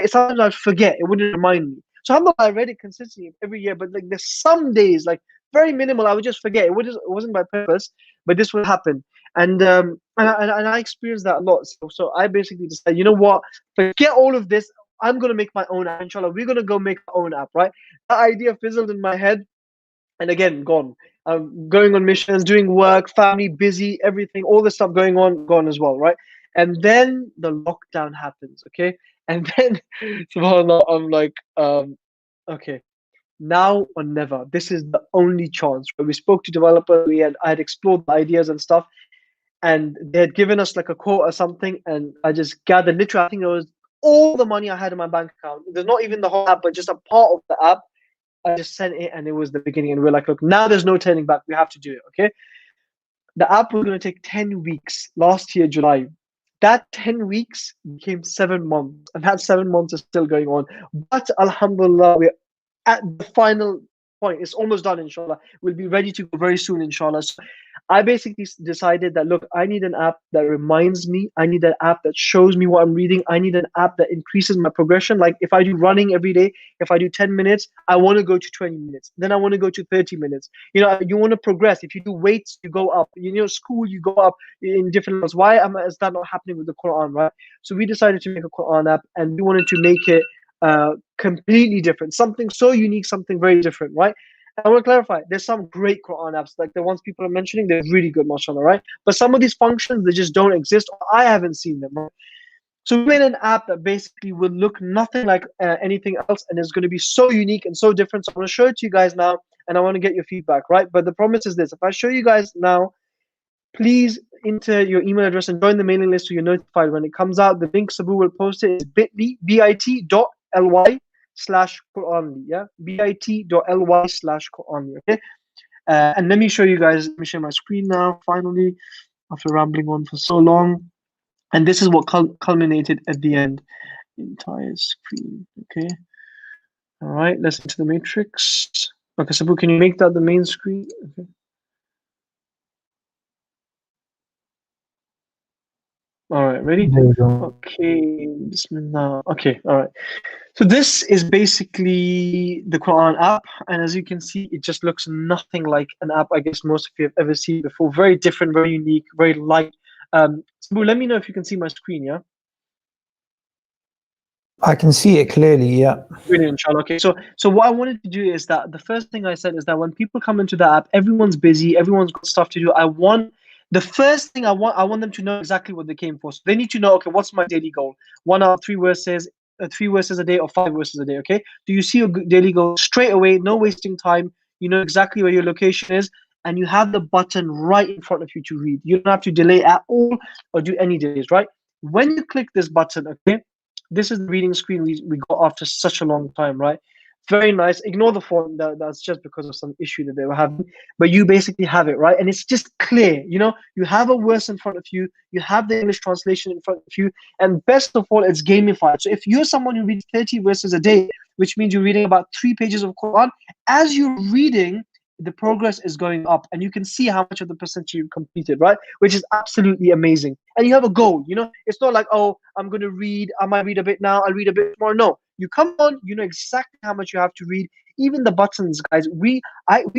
Sometimes I forget, it wouldn't remind me. So I read it consistently every year, but like there's some days, like very minimal, I would just forget. It wasn't by purpose, but this would happen. And I experienced that a lot. So I basically decided, you know what? Forget all of this. I'm gonna make my own app. Inshallah, we're gonna go make our own app, right? That idea fizzled in my head, and again, gone. I'm going on missions, doing work, family, busy, everything, all this stuff going on, gone as well, right? And then the lockdown happens, okay? And then, subhanAllah, I'm like, okay, now or never. This is the only chance. We spoke to developers, I had explored the ideas and stuff, and they had given us like a quote or something, and I just gathered, literally, I think it was all the money I had in my bank account. There's not even the whole app, but just a part of the app. I just sent it, and it was the beginning. And we're like, look, now there's no turning back. We have to do it, okay? The app was going to take 10 weeks last year, July. That 10 weeks became 7 months, and that 7 months is still going on. But alhamdulillah, we're at the final point. It's almost done, inshallah. We'll be ready to go very soon, inshallah. So I basically decided that, look, I need an app that reminds me. I need an app that shows me what I'm reading. I need an app that increases my progression. Like if I do running every day, if I do 10 minutes, I want to go to 20 minutes. Then I want to go to 30 minutes. You want to progress. If you do weights, you go up. School, you go up in different levels. Why is that not happening with the Quran, right? So we decided to make a Quran app, and we wanted to make it completely different, something so unique, something very different, right? I want to clarify, there's some great Quran apps, like the ones people are mentioning, they're really good, mashallah, right? But some of these functions, they just don't exist, or I haven't seen them, right? So we made an app that basically will look nothing like anything else, and is going to be so unique and so different. So I'm going to show it to you guys now, and I want to get your feedback, right? But the promise is this: if I show you guys now, please, enter your email address and join the mailing list so you're notified when it comes out. The link Sabu will post it is bit.ly/Quranly. Yeah, bit.ly/Quranly. Okay. And let me show you guys. Let me share my screen now. Finally, after rambling on for so long, and this is what culminated at the end. Entire screen. Okay. All right. Let's enter the matrix. Okay, Sabu, can you make that the main screen? Okay. All right, ready? There you go. Okay, Bismillah. Okay, all right. So this is basically the Quran app, and as you can see, it just looks nothing like an app I guess most of you have ever seen before. Very different, very unique, very light. Sabu, let me know if you can see my screen, yeah? I can see it clearly. Yeah. Brilliant, inshallah. Okay, so what I wanted to do is that the first thing I said is that when people come into the app, everyone's busy, everyone's got stuff to do. The first thing I want them to know exactly what they came for. So they need to know, okay, what's my daily goal? 1 hour, 3 verses, 3 verses a day, or 5 verses a day. Okay, do you see your daily goal straight away? No wasting time. You know exactly where your location is, and you have the button right in front of you to read. You don't have to delay at all or do any delays. Right? When you click this button, okay. This is the reading screen we got after such a long time, right? Very nice. Ignore the font. That's just because of some issue that they were having. But you basically have it, right? And it's just clear. You know, you have a verse in front of you. You have the English translation in front of you. And best of all, it's gamified. So if you're someone who reads 30 verses a day, which means you're reading about 3 pages of Quran, as you're reading, the progress is going up and you can see how much of the percentage you've completed, right? Which is absolutely amazing. And you have a goal, you know, it's not like, oh, I might read a bit now, I'll read a bit more. No, you come on, you know exactly how much you have to read. Even the buttons, guys, we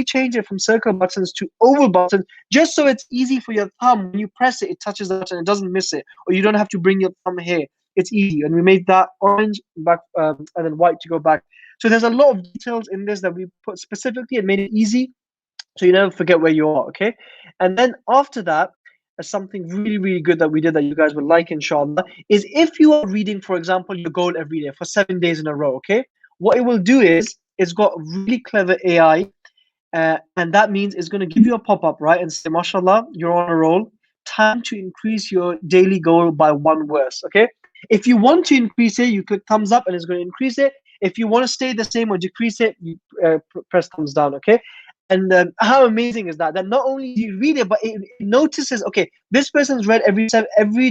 change it from circle buttons to oval buttons just so it's easy for your thumb. When you press it, it touches the button, it doesn't miss it, or you don't have to bring your thumb here. It's easy. And we made that orange back and then white to go back. So there's a lot of details in this that we put specifically and made it easy so you never forget where you are, okay? And then after that, something really, really good that we did that you guys would like, inshallah, is if you are reading, for example, your goal every day for 7 days in a row, okay? What it will do is it's got really clever AI, and that means it's going to give you a pop-up, right? And say, mashallah, you're on a roll. Time to increase your daily goal by 1 verse, okay? If you want to increase it, you click thumbs up and it's going to increase it. If you want to stay the same or decrease it, you press thumbs down, okay? And how amazing is that? That not only do you read it, but it notices, okay, this person's read every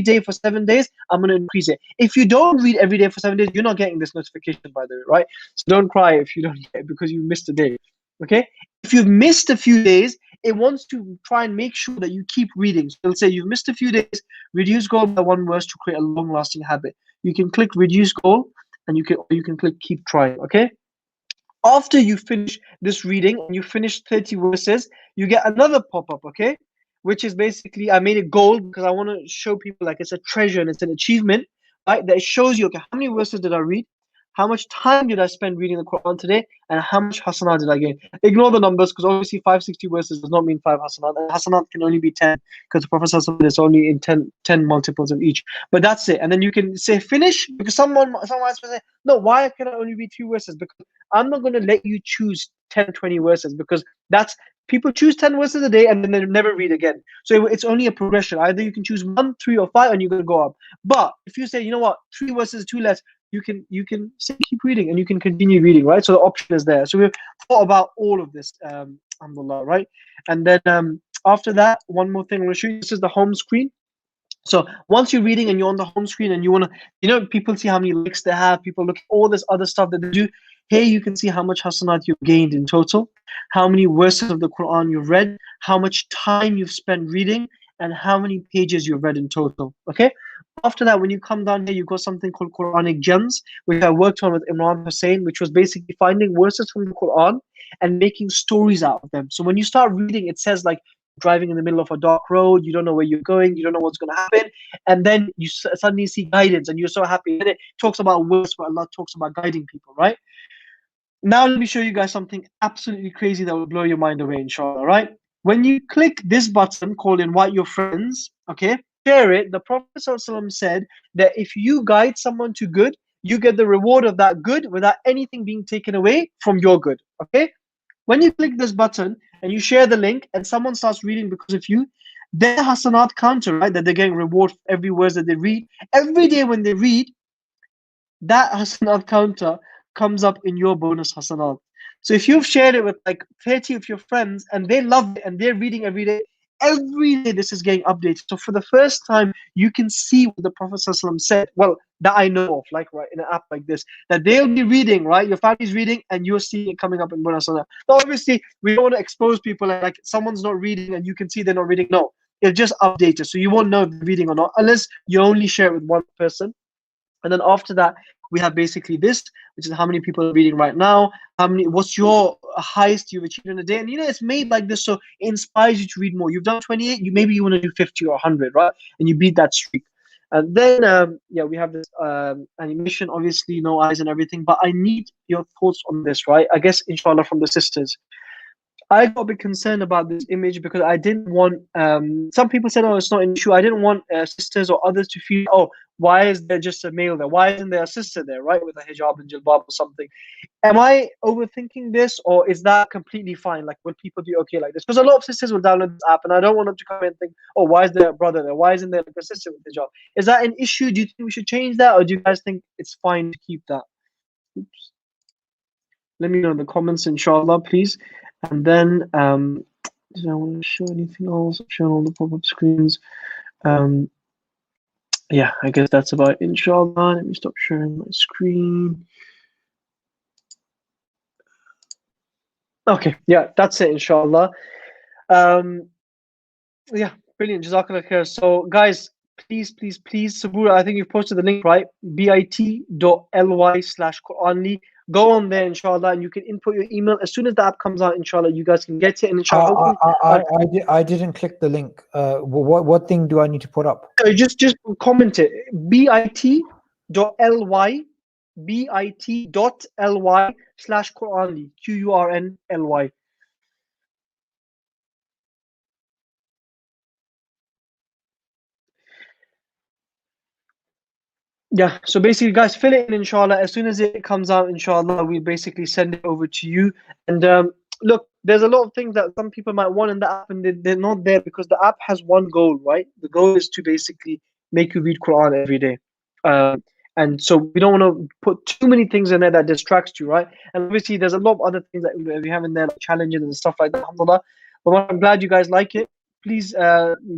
day for 7 days, I'm going to increase it. If you don't read every day for 7 days, you're not getting this notification, by the way, right? So don't cry if you don't get it because you missed a day, okay? If you've missed a few days, it wants to try and make sure that you keep reading. So it'll say you've missed a few days, reduce goal by 1 verse to create a long-lasting habit. You can click reduce goal, and you can click keep trying, okay? After you finish this reading and you finish 30 verses, you get another pop-up, okay? Which is basically, I made it gold because I want to show people like it's a treasure and it's an achievement, right? That shows you, okay, how many verses did I read? How much time did I spend reading the Quran today? And how much hasanat did I gain? Ignore the numbers because obviously 560 verses does not mean 5 hasanat. And hasanat can only be 10 because the Prophet says it's only in 10 multiples of each. But that's it. And then you can say finish because someone might say, no, why can I only read 2 verses? Because I'm not going to let you choose 10, 20 verses because that's people choose 10 verses a day and then they never read again. So it's only a progression. Either you can choose 1, 3, or 5 and you're going to go up. But if you say, you know what, 3 verses is too less, you can say keep reading and you can continue reading, right? So the option is there. So we've thought about all of this, alhamdulillah, right? And then after that, one more thing I'm going to show you. This is the home screen. So once you're reading and you're on the home screen and you want to, you know, people see how many likes they have, people look at all this other stuff that they do. Here you can see how much hasanat you've gained in total, how many verses of the Quran you've read, how much time you've spent reading, and how many pages you've read in total, okay? After that, when you come down here, you've got something called Quranic Gems, which I worked on with Imran Hussain, which was basically finding verses from the Quran and making stories out of them. So when you start reading, it says like, driving in the middle of a dark road, you don't know where you're going, you don't know what's going to happen, and then you suddenly see guidance and you're so happy. And it talks about a verse where Allah talks about guiding people, right? Now let me show you guys something absolutely crazy that will blow your mind away, inshallah, right? When you click this button called invite your friends, okay, share it, the Prophet ﷺ said that if you guide someone to good, you get the reward of that good without anything being taken away from your good, okay? When you click this button and you share the link and someone starts reading because of you, their hasanat counter, right, that they're getting reward for every word that they read, every day when they read, that hasanat counter comes up in your bonus hasanat. So if you've shared it with like 30 of your friends and they love it and they're reading every day this is getting updated. So for the first time, you can see what the Prophet ﷺ said. Well, that I know of, like right in an app like this, that they'll be reading, right? Your family's reading and you're seeing it coming up in bonus hasanat. Now, obviously, we don't want to expose people like someone's not reading and you can see they're not reading. No, it'll just update it. So you won't know if they're reading or not unless you only share it with one person. And then after that, we have basically this, which is how many people are reading right now, what's your highest you've achieved in a day. And it's made like this so it inspires you to read more. You've done 28, maybe you want to do 50 or 100, right? And you beat that streak. And then we have this animation, obviously no eyes and everything, but I need your thoughts on this, right? I guess inshallah from the sisters. I got a bit concerned about this image because I didn't want. Some people said, "Oh, it's not an issue." I didn't want sisters or others to feel, "Oh, why is there just a male there? Why isn't there a sister there, right, with a hijab and jilbab or something?" Am I overthinking this, or is that completely fine? Like, will people be okay like this? Because a lot of sisters will download this app, and I don't want them to come and think, "Oh, why is there a brother there? Why isn't there like a sister with hijab?" Is that an issue? Do you think we should change that, or do you guys think it's fine to keep that? Oops. Let me know in the comments, inshallah, please. And then, did I want to show anything else? I'm showing all the pop-up screens. Yeah, I guess that's about it, inshallah. Let me stop sharing my screen. Okay, yeah, that's it, inshallah. Yeah, brilliant. Jazakallah khair. So, guys, please, Sabura, I think you've posted the link, right? bit.ly/Quranly. Go on there, inshallah, and you can input your email. As soon as the app comes out, inshallah, you guys can get it. And inshallah, I didn't click the link. What thing do I need to put up? Just comment it. bit.ly/Quranly. Qurnly. Yeah, so basically, guys, fill it in, inshallah. As soon as it comes out, inshallah, we basically send it over to you. And look, there's a lot of things that some people might want in the app, and they're not there because the app has one goal, right? The goal is to basically make you read Quran every day. And so we don't want to put too many things in there that distracts you, right? And obviously, there's a lot of other things that we have in there, like challenges and stuff like that, alhamdulillah. But I'm glad you guys like it. Please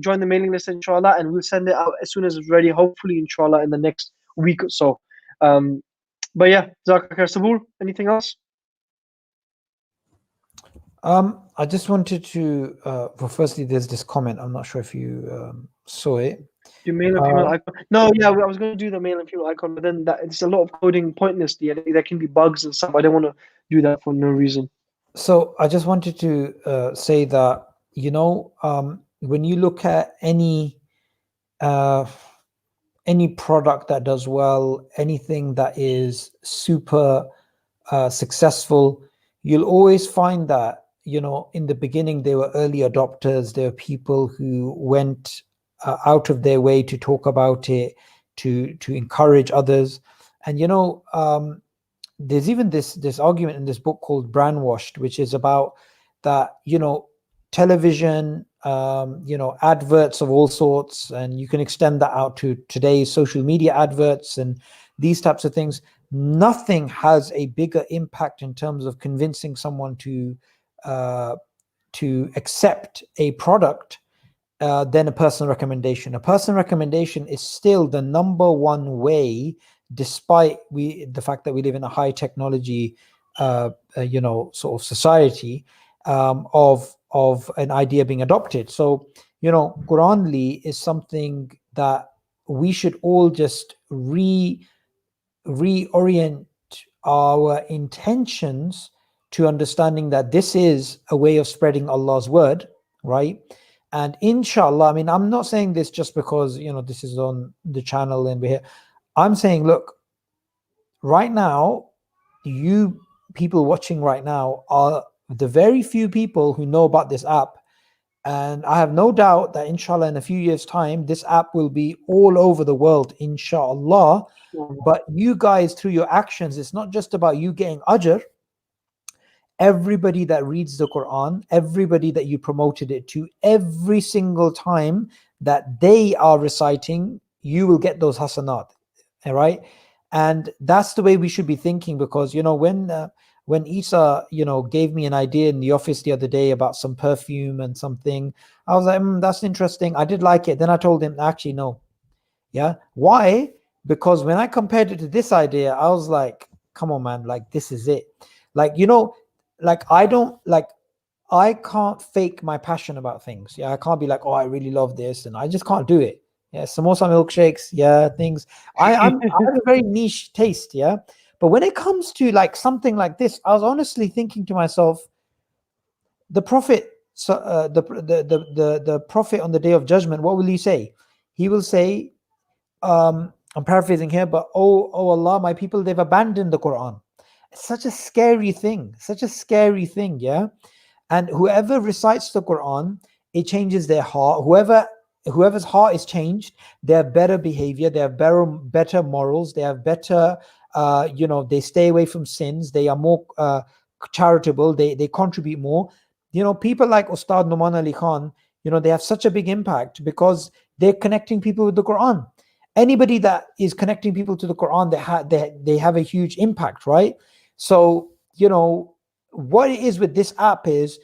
join the mailing list, inshallah, and we'll send it out as soon as it's ready, hopefully, inshallah, in the next week or so. But yeah, Jazakallah, Sabur, anything else? I just wanted to well, firstly, there's this comment. I'm not sure if you saw it. Your male and female icon. No, yeah, I was going to do the male and female icon, but then it's a lot of coding pointlessly, and there can be bugs and stuff. I don't want to do that for no reason. So I just wanted to say that, when you look at any product that does well, anything that is super successful, you'll always find that, in the beginning, there were early adopters. There were people who went out of their way to talk about it, to encourage others. And, there's even this argument in this book called Brandwashed, which is about that, television, adverts of all sorts, and you can extend that out to today's social media adverts and these types of things. Nothing has a bigger impact in terms of convincing someone to accept a product than a personal recommendation. A personal recommendation is still the number one way, despite the fact that we live in a high technology, sort of society, of an idea being adopted. So, Quranly is something that we should all just reorient our intentions to understanding that this is a way of spreading Allah's word, right? And inshallah, I mean, I'm not saying this just because, this is on the channel and we're here. I'm saying, look, right now, you people watching right now are the very few people who know about this app. And I have no doubt that inshallah, in a few years' time, this app will be all over the world, inshallah. But you guys, through your actions, it's not just about you getting ajr. everybody that reads the Quran, everybody that you promoted it to, every single time that they are reciting, you will get those hasanat. All right. And that's the way we should be thinking, because, when Isa, gave me an idea in the office the other day about some perfume and something, I was like, that's interesting. I did like it. Then I told him, actually, no. Yeah. Why? Because when I compared it to this idea, I was like, come on, man, like, this is it. Like, like, I can't fake my passion about things. Yeah. I can't be like, oh, I really love this. And I just can't do it. Yeah. Samosa milkshakes. Yeah. Things. I have a very niche taste. Yeah. But when it comes to like something like this, I was honestly thinking to myself, the prophet, the prophet on the day of judgment, what will he say? He will say, I'm paraphrasing here, but oh Allah, my people, they've abandoned the Quran. It's such a scary thing, yeah. And whoever recites the Quran, it changes their heart. Whoever's heart is changed, they have better behavior, they have better morals, they have better, they stay away from sins, they are more charitable, they contribute more. People like Ustad Numan Ali Khan, they have such a big impact because they're connecting people with the Quran. Anybody that is connecting people to the Quran, they have a huge impact, right? So, what it is with this app is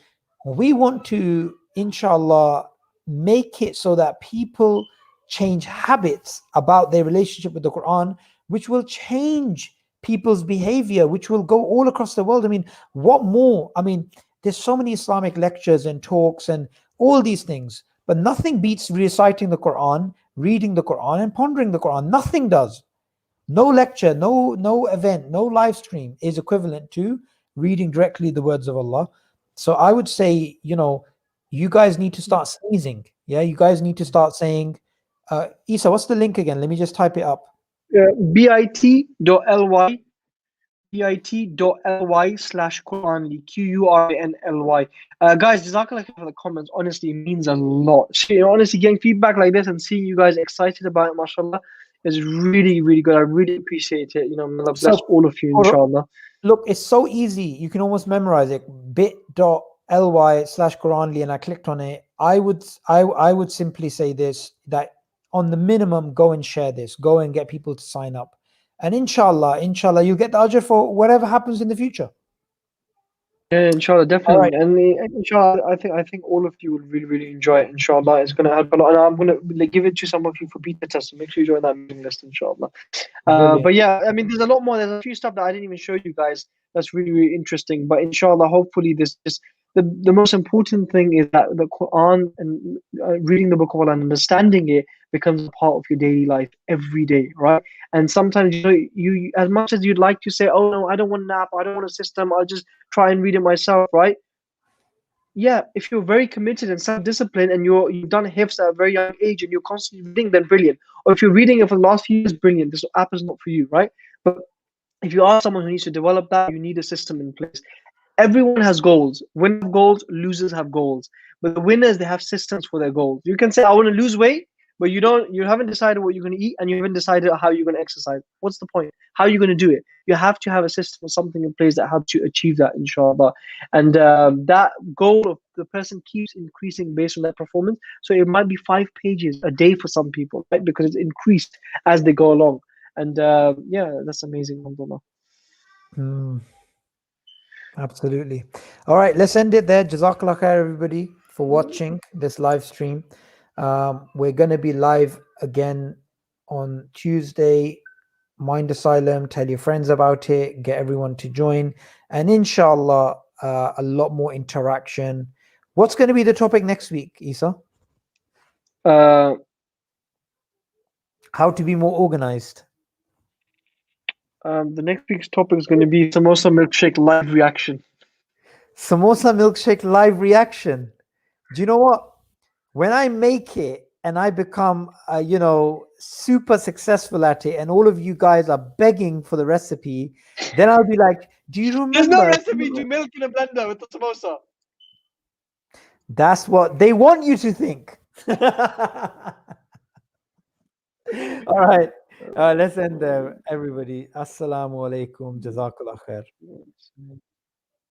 we want to, inshallah, make it so that people change habits about their relationship with the Quran, which will change people's behavior, which will go all across the world. I mean, what more? I mean, there's so many Islamic lectures and talks and all these things, but nothing beats reciting the Quran, reading the Quran, and pondering the Quran. Nothing does. No lecture, no event, no live stream is equivalent to reading directly the words of Allah. So I would say, you guys need to start sneezing. Yeah, you guys need to start saying, Isa, what's the link again? Let me just type it up. bit.ly bit.ly/Quranly, Quranly. Guys, Jazakallah for the comments. Honestly, it means a lot. Honestly, getting feedback like this and seeing you guys excited about it, mashallah, is really, really good. I really appreciate it. May Allah bless all of you, inshallah. Look, it's so easy. You can almost memorize it. bit.ly/Quranly, and I clicked on it. I would simply say this, that on the minimum, go and share this. Go and get people to sign up. And inshallah, you'll get the ajr for whatever happens in the future. Yeah, inshallah, definitely. And inshallah, I think all of you will really, really enjoy it. Inshallah, it's gonna help a lot. And I'm gonna give it to some of you for beta test. So make sure you join that mailing list, inshallah. But yeah, I mean, there's a lot more. There's a few stuff that I didn't even show you guys. That's really, really interesting. But inshallah, hopefully, the most important thing is that the Quran and reading the Book of Allah and understanding it becomes a part of your daily life every day, right? And sometimes, you as much as you'd like to say, oh no, I don't want an app, I don't want a system, I'll just try and read it myself, right? Yeah, if you're very committed and self-disciplined and you've done hifz at a very young age and you're constantly reading, then brilliant. Or if you're reading it for the last few years, brilliant. This app is not for you, right? But if you are someone who needs to develop that, you need a system in place. Everyone has goals. Winners have goals, losers have goals. But the winners, they have systems for their goals. You can say, I want to lose weight, but you haven't decided what you're going to eat and you haven't decided how you're going to exercise. What's the point? How are you going to do it? You have to have a system or something in place that helps you achieve that, inshallah. And that goal of the person keeps increasing based on their performance. So it might be 5 pages a day for some people, right? Because it's increased as they go along. And yeah, that's amazing, alhamdulillah. Absolutely. All right, let's end it there. Jazakallah khair, everybody, for watching this live stream. We're going to be live again on Tuesday. Mind Asylum, tell your friends about it, get everyone to join, and inshallah, a lot more interaction. What's going to be the topic next week, Isa? How to be more organized. The next week's topic is going to be samosa milkshake live reaction. Samosa milkshake live reaction. Do you know what? When I make it and I become, super successful at it, and all of you guys are begging for the recipe, then I'll be like, do you remember? There's no recipe to milk in a blender with the samosa. That's what they want you to think. All right. Let's end there, everybody. Assalamu alaikum. Jazakallah khair.